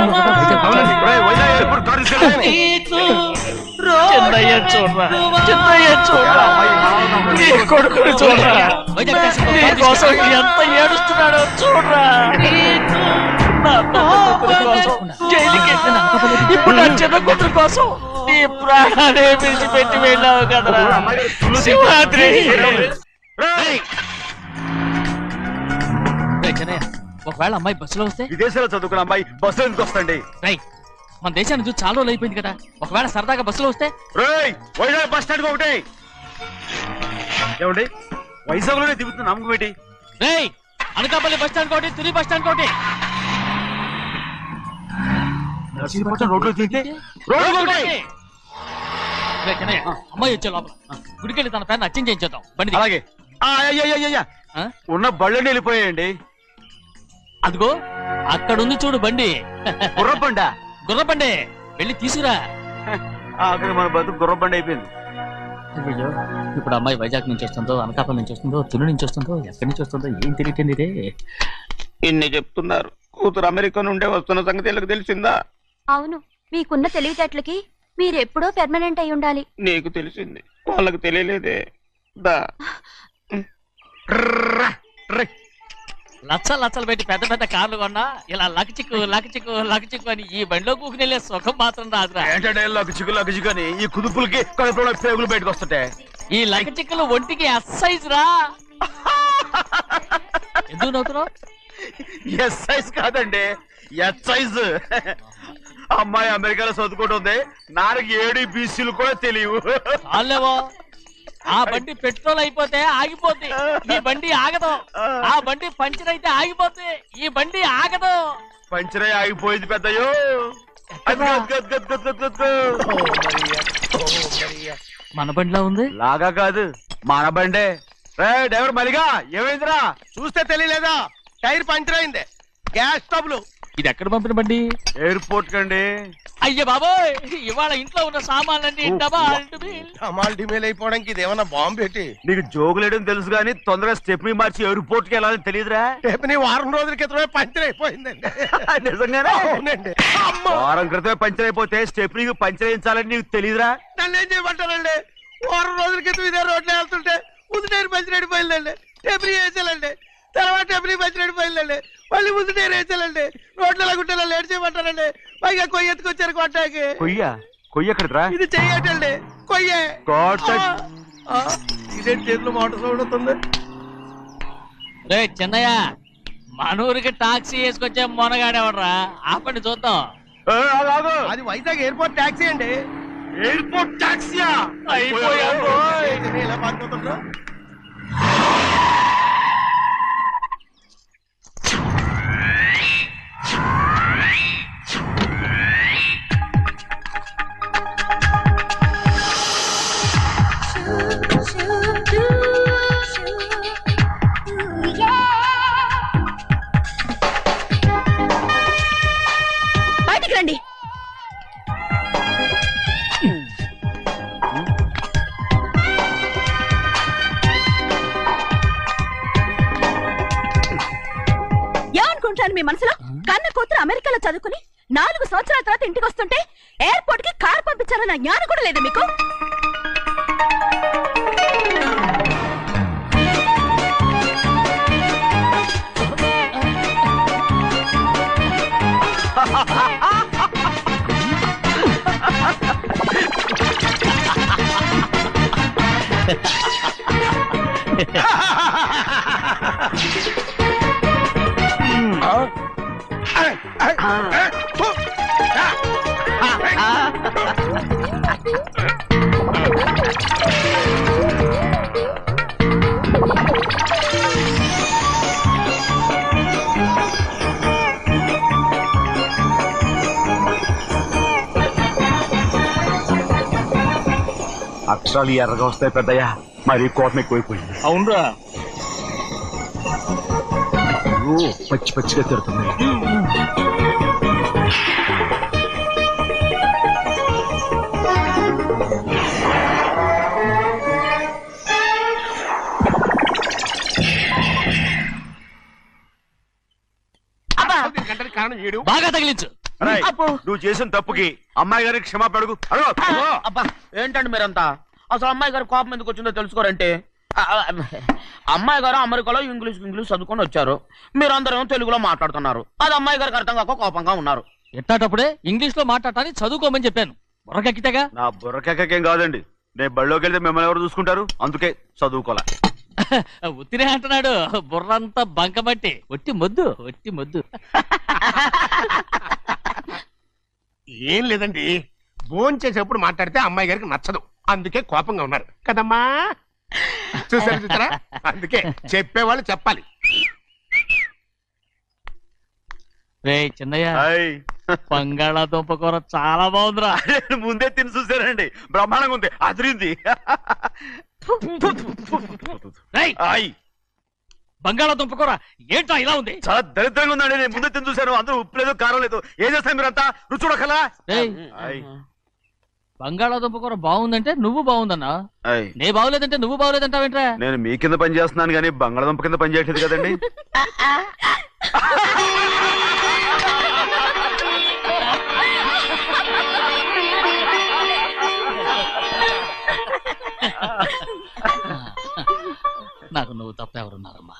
చిన్నయ్య చూడరా, చిన్నయ్య చూడరా, నీ కొడుకుని చూడరా, నీ కోసం ఎంత ఏడుస్తున్నాడో చూడరా. నా పెద్ద కూతురి కోసం జైలుకి వెళ్ళినా, ఇప్పుడు నా చిన్న కూతురు కోసం నీ ప్రాణాలే విడిచిపెట్టి వెళ్ళావు కదరా శివరాత్రి. ఒకవేళ అమ్మాయి బస్సులో వస్తే? విదేశాల్లో చదువుకున్న అమ్మాయి బస్సు ఎందుకు వస్తండి? మన దేశాన్ని చూసి చాలా రోజులు అయిపోయింది కదా, ఒకవేళ సరదాగా బస్సులో వస్తే? వైజాగ్ బస్ స్టాండ్ ఒకటి ఏమండి, వైజాగ్ లోనే దిగుతున్న నమ్మకం ఏంటి? అనకాపల్లి బస్ స్టాండ్ కోటి, తుని బస్ స్టాండ్ కోటి. రోడ్లో దిగితే అమ్మాయి వచ్చే లోపల గుడికెళ్ళి తన పేరుని అచ్చం చేయించేద్దాం. బండి అలాగే. ఉన్న బళ్ళని వెళ్ళిపోయాయండి. అదిగో అక్కడుంది చూడు బండి. గుర్రబండ. గుర్రబండి, వెళ్ళి తీసుకురా. అక్కడ మన బతుకు గుర్రబండి అయిపోయింది. అయ్యో, ఇప్పుడు అమ్మాయి వైజాగ్ నుంచి వస్తుందో, అనకాపల్లి నుంచి వస్తుందో, తుని నుంచి వస్తుందో, ఎక్కడి నుంచి వస్తుందో ఏం తెలియటండి రే. ఇన్ని చెప్తున్నారు, కూతురు అమెరికా నుండే వస్తున్న సంగతి వీళ్ళకి తెలిసిందా? అవును, మీకున్న తెలివితేటలకి మీరెప్పుడో పెర్మనెంట్ అయి ఉండాలి. నీకు తెలిసింది, వాళ్ళకి తెలియలేదే. దా లచ్చలు లచ్చలు పెట్టి పెద్ద పెద్ద కార్లు కొన్నా ఇలా లకచిక్కు లకచిక్కు లకచిక్కు అని ఈ బండిలో కూకుని వెళ్ళే సుఖం మాత్రం రాదురా. ఏంటంటే లగచిక్కు అని ఈ కుదుపులకి కడుపులో పేగులు బయటకు వస్తుంటాయి. ఈ లకచిక్కులు ఒంటికి ఎక్సైజ్ రా. ఎందుకు నవ్వుతున్నావు? ఎక్సైజ్ కాదండి, ఎక్సైజ్. అమ్మాయి అమెరికాలో చదువుకుంటుంది, నాకు ADBCలు కూడా తెలియవు. చాలేవో, ఆ బండి పెట్రోల్ అయిపోతే ఆగిపోద్ది, ఈ బండి ఆగదు. ఆ బండి పంచర్ అయితే ఆగిపోద్ది, ఈ బండి ఆగదు. పంచరే ఆగిపోయింది పెద్దయ్యో. మన బండిలో ఉంది. లాగా కాదు, మన బండే. డ్రైవర్ మలిగా ఏమైందిరా? చూస్తే తెలియలేదా? టైర్ పంచర్ అయింది. Gas trouble. ఇది ఎక్కడ పంపిన బండి? ఎయిర్పోర్ట్ కండి. అయ్య బాబోయ్, ఇవాళ ఇంట్లో ఉన్న సామాన్లన్నీ డమాల్ డిమేల్ అయిపోవడానికి ఇది ఏమన్నా బాంబు పెట్టి? నీకు జోగులేయడం తెలుసు కానీ తొందరగా స్టెప్ని మార్చి ఎయిర్పోర్ట్ కి వెళ్ళాలని తెలియదురా? స్టెప్ని వారం రోజుల క్రితమే పంచర్ అయిపోయిందండి. నిజంగానే? అవునండి. వారం క్రితమే పంచర్ అయిపోతే స్టెప్నికి పంచర్ వేయించాలని నీకు తెలియదురా? నన్ను ఏం చేయమంటారండి? వారం రోజుల క్రితం ఇదే రోడ్లో వెళ్తుంటే ముందు టైర్ పంచర్ అయిపోయిందండి. స్టెప్ని వేసాలండి, తర్వాత స్టెప్ని పంచర్ అయిపోయిందండి, మళ్ళీ ముందు టైర్ వేసాలండి. రోడ్లు ఎలాగుంటే లేట్ చేయమంటారండి. పైగా కొయ్య ఎత్తుకొచ్చారు కొట్టాకి. కొయ్య ఎక్కడరా? ఇది చెయ్యటండి, కొయ్యే. ఇదే చేతులు మోటార్ సౌండ్ అవుతుంది. రే చిన్నయ్య, మనూరికి టాక్సీ వేసుకొచ్చే మొనగాడేవడరా, ఆపండి చూద్దాం. అది వైజాగ్ ఎయిర్పోర్ట్ టాక్సీ అండి. ఎయిర్పోర్ట్ టాక్సీయా? ఇలా పారిపోతుండ్రా. బయటికి రండి. ఏమనుకుంటాను మీ మనసులో? కన్న కూతురు అమెరికాలో చదువుకుని 4 సంవత్సరాల తర్వాత ఇంటికి వస్తుంటే ఎయిర్పోర్ట్ కి కార్ పంపించాలన్న జ్ఞానం కూడా లేదా మీకు? అక్షరాలు ఎర్రగా వస్తాయి పెద్దయ్యా, మరి కోపం ఎక్కువైపోయింది. అవునరా, అయ్యో పచ్చి పచ్చిగా తిడుతున్నాయి. గంటకి కారణం ఏడు. బాగా తగిలించు. అరేయ్, నువ్వు చేసిన తప్పుకి అమ్మాయి గారికి క్షమాపణ అడుగు. అబ్బా ఏంటండి మీరంతా? అసలు అమ్మాయి గారు కోపం ఎందుకు వచ్చిందో తెలుసుకోరంటే, అమ్మాయి గారు అమెరికాలో ఇంగ్లీష్ చదువుకొని వచ్చారు, మీరందరూ తెలుగులో మాట్లాడుతున్నారు. అది అమ్మాయి గారికి అర్థం కాక కోపంగా ఉన్నారు. ఎట్టాటప్పుడే ఇంగ్లీష్ లో మాట్లాడటానికి చదువుకోమని చెప్పాను. బుర్రకెక్కితేగా. నా బుర్రకేకేం కాదండి, నేను బళ్ళోకి వెళ్తే మిమ్మల్ని ఎవరు చూసుకుంటారు, అందుకే చదువుకోలే. ఉత్తినే అంటున్నాడు. బుర్రంతా బంకబట్టి ఒట్టి మొద్దు. ఏం లేదండి, భోజనం చేసేప్పుడు మాట్లాడితే అమ్మాయి గారికి నచ్చదు, అందుకే కోపంగా ఉన్నారు కదమ్మా. చూసారా, అందుకే చెప్పేవాళ్ళు చెప్పాలి. రే చిన్నయ్య, హాయ్. బంగాళాదుంప కూర చాలా బాగుందిరా. ముందే తిని చూసానండి, బ్రహ్మాండంగా ఉంది, అదిరింది. రేయ్, హాయ్. బంగాళాదుంప కూర ఏంటా ఇలా ఉంది? చాలా దరిద్రంగా ఉందండి, నేను ముందే తిని చూశాను, అందరూ ఉప్పు లేదు కారం లేదు. ఏం చేస్తాను మీరంతా, రుచి చూడకలా. రేయ్, బంగాళాదుంప కూర బాగుందంటే నువ్వు బాగుందన్నా, నే బాగులేదంటే నువ్వు బాగులేదంటావేంట్రా? నేను మీ కింద పని చేస్తున్నాను కానీ బంగాళదుంప కింద పని చేయట్లేదు కదండి. నాకు నువ్వు తప్ప ఎవరున్నారమ్మా?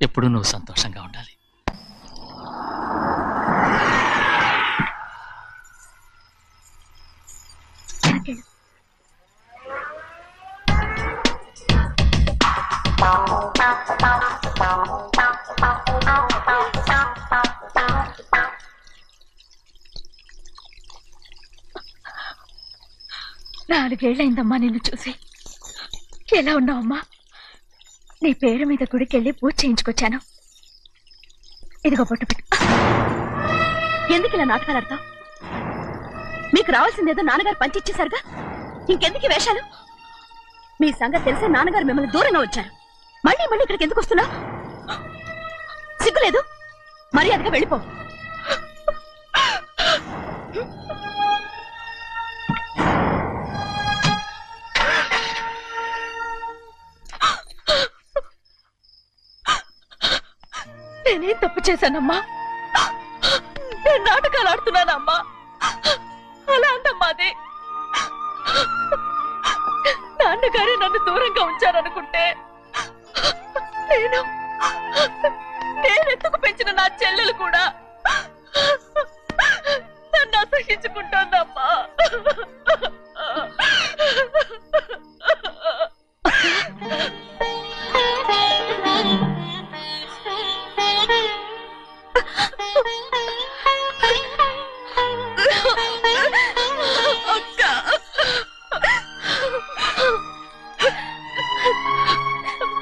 ఎప్పుడు నువ్వు సంతోషంగా ఉండాలి. నాలుగేళ్లైందమ్మా నిన్ను చూసి. ఎలా ఉన్నావమ్మా? నీ పేరు మీద గుడికెళ్ళి పూజ చేయించుకొచ్చాను. ఇదిగో బొట్టు పెట్టు. ఎందుకు ఇలా నాటకాలు ఆడతావు? మీకు రావాల్సిందేదో నాన్నగారు పంచిచ్చేశారుగా, ఇంకెందుకు ఈ వేషాలు? మీ సంగతి తెలిసే నాన్నగారు మిమ్మల్ని దూరంగా వచ్చారు. మళ్ళీ ఇక్కడికి ఎందుకు వస్తున్నావు? సిగ్గులేదు? మర్యాదగా వెళ్ళిపో. నేనేం తప్పు చేశానమ్మా? నేను నాటకాలు ఆడుతున్నానమ్మా. అలా అందమ్మా అది. నాన్నగారే నన్ను దూరంగా ఉంచారనుకుంటే నేనెందుకు పెంచిన నా చెల్లెలు కూడా నన్ను అసహించుకుంటోందమ్మా.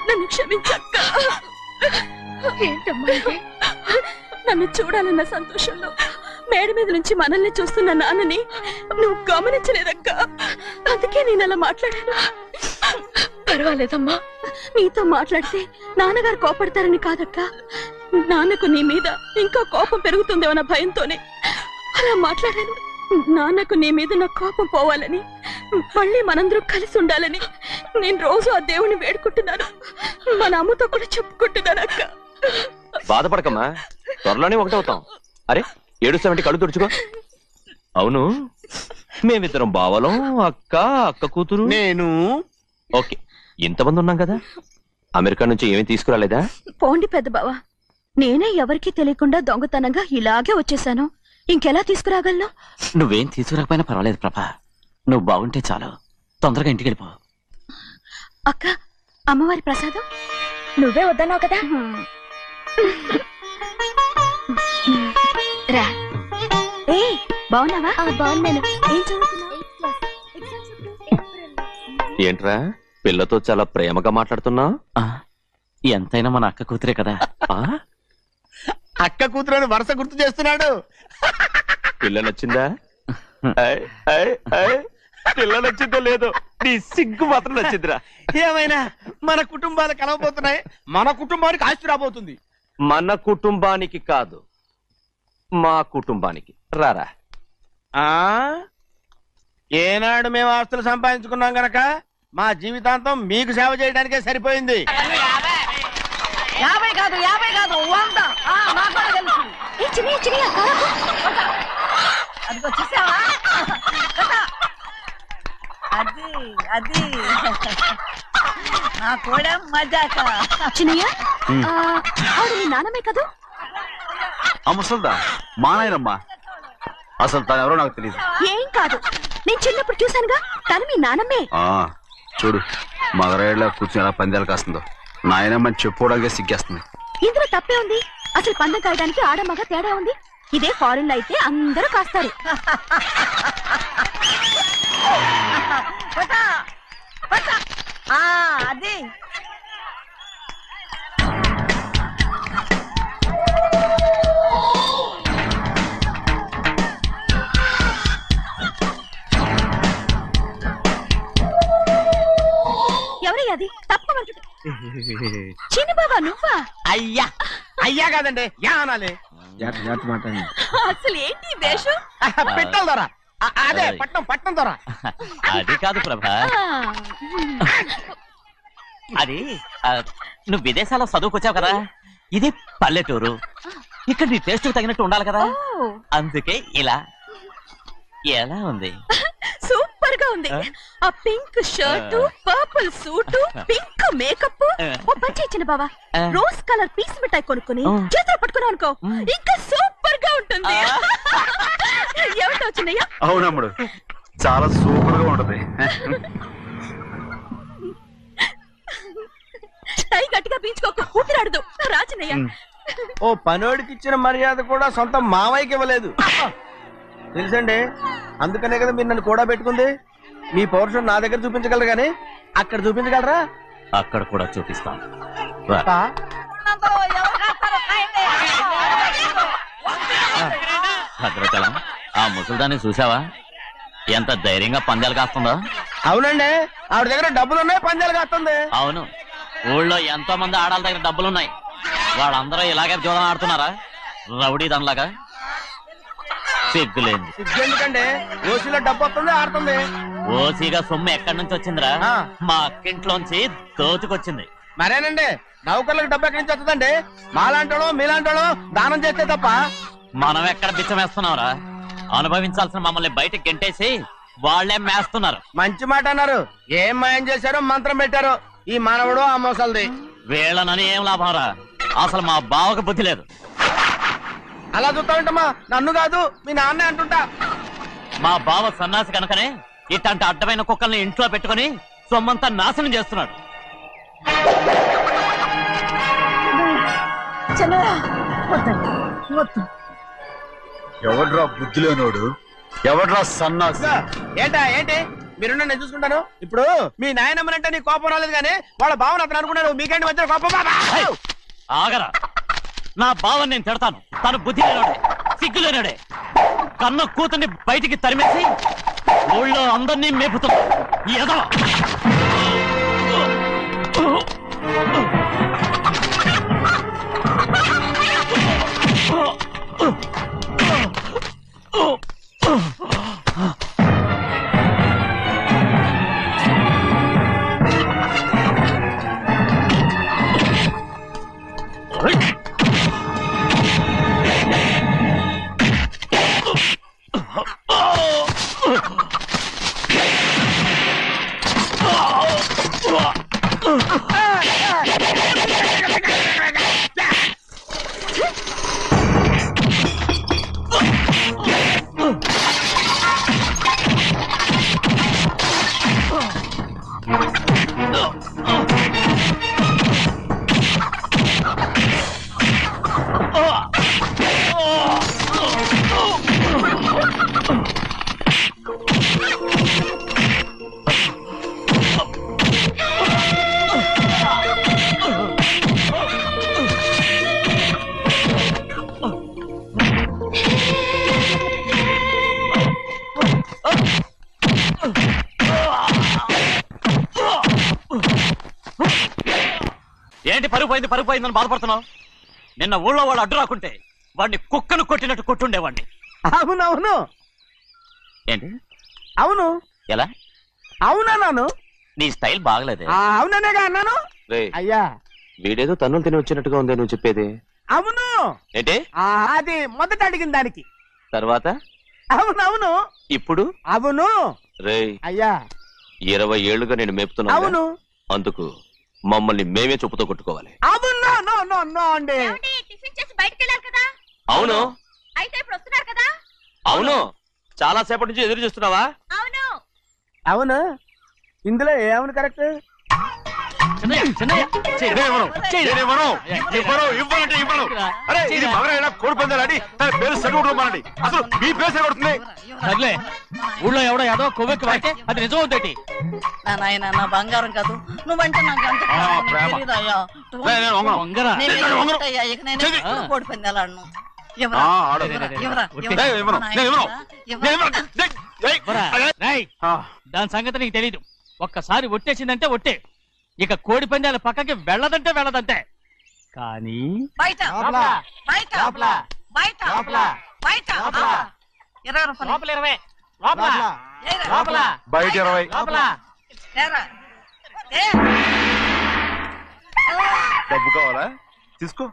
నన్ను క్షమించక్క. ఏంటమ్మా ఇది? నన్ను చూడాలన్న సంతోషంలో మేడ మీద నుంచి మనల్ని చూస్తున్న నాన్నని నువ్వు గమనించలేదక్క. అందుకే నేను అలా మాట్లాడాను. పర్వాలేదమ్మా, నీతో మాట్లాడితే నాన్నగారు కోపడతారని కాదక్క. నాన్నకు నీ మీద ఇంకా కోపం పెరుగుతుందేమన్న భయంతోనే అలా మాట్లాడాను. నాన్నకు నీ మీద నా కోపం పోవాలని, మళ్ళీ మనందరూ కలిసి ఉండాలని నేను రోజు ఆ దేవుని వేడుకుంటున్నాను. మన అమ్మతో కూడా చెప్పుకుంటున్నాను అక్క. బాధపడకమ్మా, త్వరలోనే ఒకటవుతాం. అరే ఏడుస్తామంటే కళ్ళు తుడుచుకో. అవును, మేమిద్దరం బావలం, అక్క కూతురు, నేను. ఓకే, ఇంతమంది ఉన్నాం కదా. అమెరికా నుంచి ఏమీ తీసుకురాలేదా? పోండి పెద్ద బావ, నేనే ఎవరికీ తెలియకుండా దొంగతనంగా ఇలాగే వచ్చేసాను. ఇంకెలా తీసుకురాగలను? నువ్వేం తీసుకురాకపోయినా పర్వాలేదు ప్రభా, నువ్వు బాగుంటే చాలు. తొందరగా ఇంటికి వెళ్ళిపో. అక్క, అమ్మవారి ప్రసాదం నువ్వే వద్దన్నావు కదా. రా. ఏ బాగున్నావా? బాగున్నాను. ఏం చదువుతున్నావు? ఏంట్రా పిల్లతో చాలా ప్రేమగా మాట్లాడుతున్నావు? ఎంతైనా మన అక్క కూతురే కదా. అక్క కూతురు వరుస గుర్తు చేస్తున్నాడు. పిల్ల నచ్చిందా? పిల్ల నచ్చిందో లేదో, నీ సిగ్గు మాత్రం నచ్చిందిరా. ఏమైనా మన కుటుంబాలు కలవబోతున్నాయి, మన కుటుంబానికి ఆస్తి రాబోతుంది. మన కుటుంబానికి కాదు, మా కుటుంబానికి. రారా. ఏనాడు మేము ఆస్తులు సంపాదించుకున్నాం గనక మా జీవితాంతం మీకు సేవ చేయడానికే సరిపోయింది. 50 కాదు 100. నాకు కూడా తెలుసు. అదిగో చూసావా? అది నా కూడా మజాక. చిన్నయ్య ఆవిడ నీ నాన్నమే కదూ? ముసల్దా మా నాయనమ్మా. అసలు తను ఎవరో నాకు తెలియదు. ఏం కాదు, నేను చిన్నప్పుడు చూశానుగా, తను మీ నాన్నమ్మే. చూడు మగరాయిలా కూర్చుని ఎలా పందాలు కాస్తుందో. నాయనమ్మని చెప్పుకోవడానికి సిగ్గేస్తుంది. ఇందులో తప్పే ఉంది? అసలు పందెం కాయడానికి ఆడమగ తేడా ఉంది. ఇదే ఫారెన్ లో అయితే అందరూ కాస్తారు. అది ఎవరయ్యా అది? తప్పమంటు చిన్న బాబా నువ్వా? అయ్యా అయ్యా కాదండి, యా అనాలి. అసలు ఏంటి వేషం? పెట్టాలి దొర. అదే పట్నం దొర. అది కాదు ప్రభా, అది నువ్వు విదేశాల్లో చదువుకొచ్చావు కదా, ఇది పల్లెటూరు. ఇక్కడ నీ టేస్ట్ తగినట్టు ఉండాలి కదా, అందుకే ఇలా. ఎలా ఉంది? సూపర్ గా ఉంది. ఆ pink shirt, purple suit, pink makeup. ఓ పని చిన్న బాబా, రోజ్ కలర్ పీస్ మిఠాయి కొనుక్కుని చేతులు పట్టుకున్నావు అనుకో, ఇంకా సూపర్ గా ఉంటుంది. ఏమిటో చిన్నయ్య? అవునమ్ముడు, చాలా సూపర్ గా ఉంటది. టై గట్టిగా పీంచుకోక ఊపిరాడదు రాజనయ్య. ఓ పనోడికి ఇచ్చిన మర్యాద కూడా సొంత మావయ్యకి ఇవ్వలేదు తెలుసండి. అందుకనే కదా మీరు నన్ను కూడా పెట్టుకుంది. మీ పౌరుషం నా దగ్గర చూపించగలరు గానీ అక్కడ చూపించగలరా? అక్కడ కూడా చూపిస్తాను. భద్రాచలం, ఆ ముసల్దాన్ని చూసావా? ఎంత ధైర్యంగా పందాలు కాస్తుందో. అవునండి, ఆవిడ దగ్గర డబ్బులు ఉన్నాయి, పందాలు కాస్తుంది. అవును, ఊళ్ళో ఎంతో మంది ఆడాళ్ళ దగ్గర డబ్బులున్నాయి. వాళ్ళందరూ ఇలాగే జోదం ఆడుతున్నారా రౌడీ దానిలాగా? సిగ్గులేదు. ఎందుకండి ఓసీలో డబ్బు వస్తుంది, ఆడుతుంది. ఓసీగా సొమ్ము ఎక్కడి నుంచి వచ్చిందిరా? మా అక్కింట్లోంచి దోచుకొచ్చింది. మరేనండి, నౌకర్లకు డబ్బు ఎక్కడి నుంచి వస్తుందండి? మాలాంటోళ్ళు మీలాంటోళ్ళు దానం చేస్తే తప్ప. మనం ఎక్కడ బిచ్చం వేస్తున్నావురా? అనుభవించాల్సిన మమ్మల్ని బయటకు గెంటేసి వాళ్లే మేస్తున్నారు. మంచి మాట అన్నారు. ఏం మాయం చేశారో మంత్రం పెట్టారో ఈ మానవుడు ఆ మోసల్ది. వీళ్ళనని ఏం లాభం రా? అసలు మా బావకు బుద్ధి లేదు. అలా చూస్తా ఉంటామా? నన్ను కాదు మీ నాన్నే అంటుంటా. మా బావ సన్నాసి కనుకనే ఇట్లాంటి అడ్డమైన కుక్కల్ని ఇంట్లో పెట్టుకుని సొమ్మంతా నాశనం చేస్తున్నాడు. ఎవడ్రా బుద్ధి లేనోడు? ఎవడ్రా సన్నాసి? ఏంటి మీరు నేను చూసుకుంటాను. ఇప్పుడు మీ నాయనమ్మనంటే నీ కోపం రాలేదు కానీ వాళ్ళ భావన అతను అనుకున్నాడు. మీకేంటి మధ్య కోపం? ఆగరా, నా బావని నేను తిడతాను. తను బుద్ధి లేనాడే, సిగ్గు లేనాడే. కన్న కూతుర్ని బయటికి తరిమేసి ఊళ్ళో అందరినీ మేపుతున్నా. ఏదో ఏంటి పరుగు పోయిందని బాధపడుతున్నావు? నిన్న ఊళ్ళో వాళ్ళు అడ్డు రాకుంటే వాడిని కుక్కను కొట్టినట్టు కొట్టుండేవాడిని. అవునవును ఏంటి అవును ఎలా? అవునన్నాను. నీ స్టైల్ బాగలేదే. అవుననేగా అన్నాను. అయ్యా వీడేదో తన్నులు తిని వచ్చినట్టుగా ఉంది నువ్వు చెప్పేది. అవును ఏంటి? అది మొదట అడిగిన దానికి. తర్వాత అవునవును. ఇప్పుడు అవును. రేయ్ అయ్యా 20 ఏళ్లుగా నేను మేపుతున్నా. అవును. అందుకు మమ్మల్ని మేమే చెప్పుతో కొట్టుకోవాలి. అవును నో నో నో అండి. టిఫిన్ చేసి బయటికి వెళ్ళారు కదా. అవును. అయితే ఇప్పుడు వస్తున్నారు కదా. అవును. చాలా సేపటి నుంచి ఎదురు చూస్తున్నావా? అవును. అవును. ఇందులో ఏమని కరెక్ట్? కోడి పందాలని తన పేరు సరిగొట్టుకోమనండి. అసలు మీ పేరు సరిగొడుతుంది. సర్లే, ఊళ్ళో ఎవడో ఏదో కొవ్వెక్కి వాడితే అది నిజం అవుతాయి. నాయన నా బంగారం కాదు నువ్వంటే నాకు అంత ప్రేమ. తెలీదయ్యా. వంగరా. నేను వెళ్ళిపోతాయ్యా, ఇక నేను ఎప్పుడు కోడి పందాలాడను. ఎవరా? ఎవరా? రేయ్, దాని సంగతి నీకు తెలీదు. ఒక్కసారి ఒట్టేసిందంటే ఒట్టే. ఇక కోడి పందాల పక్కకి వెళ్ళదంటే వెళ్ళదంటే. కానీ బయట బయట బయట బయట 20 రూపాయలు. లోపల 20. లోపల బయట 20. ఏరా. డబ్బు కావాలా? తీసుకో.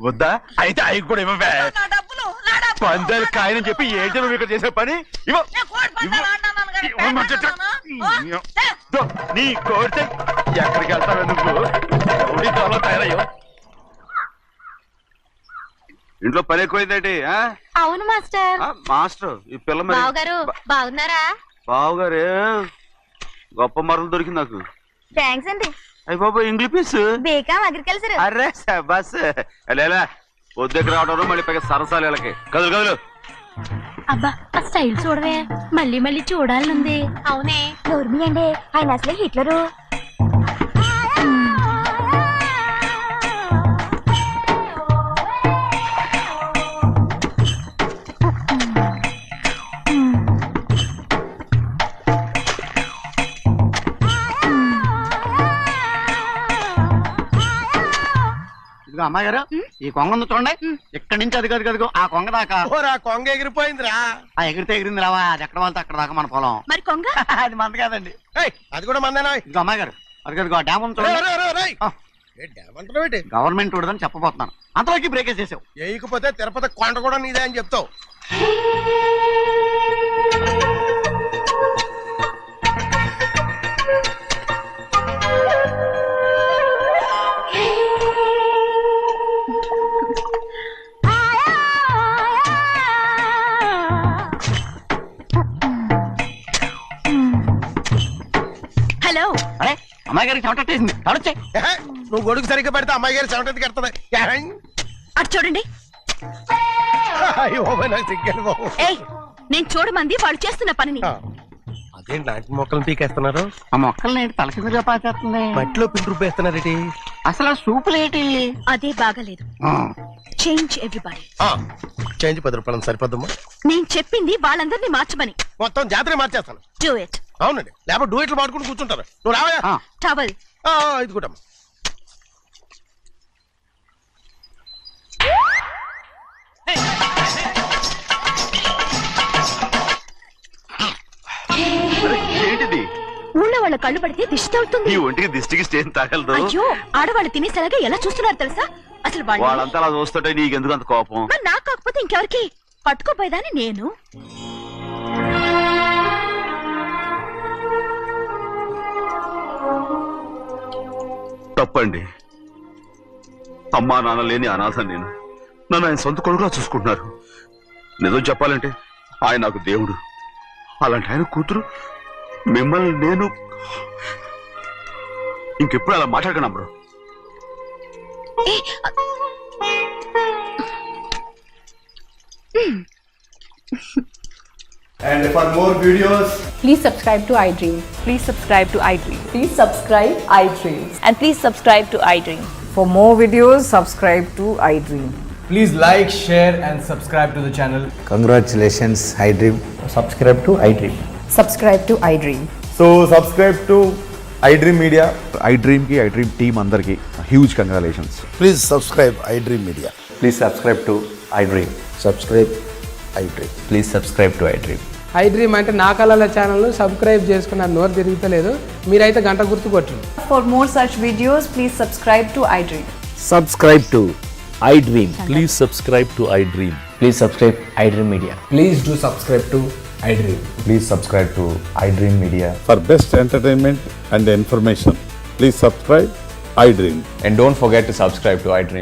వద్దా? అయితే అవి కూడా ఇవ్వవే. నా డబ్బులు నా డబ్బులు. పందాలు కాయని చెప్పి ఏంటి నువ్వు ఇక్కడ చేసే పని? ఇవ్వ. నేను కోడి పందాలు ఆడినాను కానీ ఇవ్వమంటే దో, నీ కోరితే ఎక్కడికి వెళ్తావు నువ్వు? ఎవడి త్వరలో తయారయ్యో. ఇంట్లో పని ఎక్కువైందేంటి? అవును మాస్టర్. మాస్టర్ ఈ పిల్ల మరి బావగారు బాగున్నారా? బావుగారే గొప్ప మరలు దొరికింది నాకు. థ్యాంక్స్ అండి. అయ్యి బాబు ఇంగ్లీష్ పీస్. బేకాం అగ్రికల్చర్. అరే బస్ లేలా వద్దకు రావడం మళ్ళీ పైగా సరసాలు వీళ్ళకి. కదులు కదులు. అబ్బా ఆ స్టైల్ చూడవే, మళ్ళీ మళ్ళీ చూడాలనుంది. అవునే నోర్మి అండి, ఆయన అసలే హిట్లరు. అమ్మాయి గారు ఈ కొంగ ఉంది చూడండి. ఇక్కడి నుంచి అది గదిగో ఆ కొంగ దాకా. ఆ కొంగ ఎగిరిపోయిందిరా. ఆ ఎగిరితే ఎగిరింది రావా, అది ఎక్కడ వాళ్ళతో అక్కడ దాకా మన పొలం. మరి కొంగ అది మంద కాదండి. అది కూడా మందేనా? ఇదిగో అమ్మాయి గారు అది గదిగో డ్యామ్ ఉంది చూడండి. గవర్నమెంట్ ఉండదని చెప్పబోతున్నాను, అంతలోకి బ్రేక్ చేసావు. వేయకపోతే తిరుపతి కొండ కూడా నీదే అని చెప్తావు. హలో. అరే అమ్మాయి గారికి చెమటేసింది, తడొచ్చే. నువ్వు గొడుగు సరిగ్గా పెడితే అమ్మాయి గారి చెమటది కడుతుంది. అటు చూడండి. ఏయ్, నేను చూడమంది వాళ్ళు చేస్తున్న పనిని. అదేంటి నాటి మొక్కలను పీకేస్తున్నారు? ఆ మొక్కల్ని తల కిందగా పాచేస్తుంది. మట్టిలో పిండి రూపేస్తున్నారేటి? అసలు సూపులేటి? అదే బాగాలేదు. Change everybody. చేంజ్ 10 రూపాయలు సరిపోద్దమ్మా. నేను చెప్పింది వాళ్ళందరినీ మార్చమని. మొత్తం జాతర మార్చేస్తాను. Do it. అవునండి, లేకపోతే డూయిట్లు పాడుకుంటూ కూర్చుంటారు. నువ్వు రావయా. టవల్. ఇది కూడా ఏంటిది? ఊళ్ళో వాళ్ళ కళ్ళు పడితే దిష్టి తగులుతుంది. ఈ ఒంటికి దిష్టికి స్టేన్ తగలదు. అయ్యో, ఆడవాళ్ళు తినేసరిగా ఎలా చూస్తున్నారు తెలుసా? అసలు వాళ్ళంతా అలా చూస్తుంటే నీకెందుకు అంత కోపం? మరి నాకు కాకపోతే ఇంకెవరికి? పట్టుకోపోయేదాన్ని నేను. తప్పండి. అమ్మా నాన్న లేని అనాథ నేను. నన్ను ఆయన సొంత కొడుకులా చూసుకుంటున్నారు. నిజం చెప్పాలంటే ఆయన నాకు దేవుడు. అలాంటి ఆయన కూతురు మిమ్మల్ని నేను ఇంకెప్పుడు అలా మాట్లాడగలను bro. And for more videos, please subscribe to iDream. Please subscribe to iDream. Please subscribe iDream. And please subscribe to iDream. For more videos, subscribe to iDream. please like, share and subscribe to the channel. Congratulations, iDream. Subscribe to iDream. Subscribe to iDream. So subscribe to iDream Media, iDream की iDream team अंदर की huge congratulations. Please subscribe iDream Media. Please subscribe to iDream. Subscribe iDream. Please subscribe to iDream. iDream అంటే నా కళల channel subscribe చేసుకున్న నోరు తిరుగుతలేదు, మీరైతే గంట గుర్తు కొట్టండి. For more such videos, please subscribe to iDream. Subscribe to iDream. Please subscribe to iDream. Please subscribe iDream Media. Please do subscribe to iDream. Please subscribe to iDream Media. For best entertainment and information, please subscribe iDream. And don't forget to subscribe to iDream.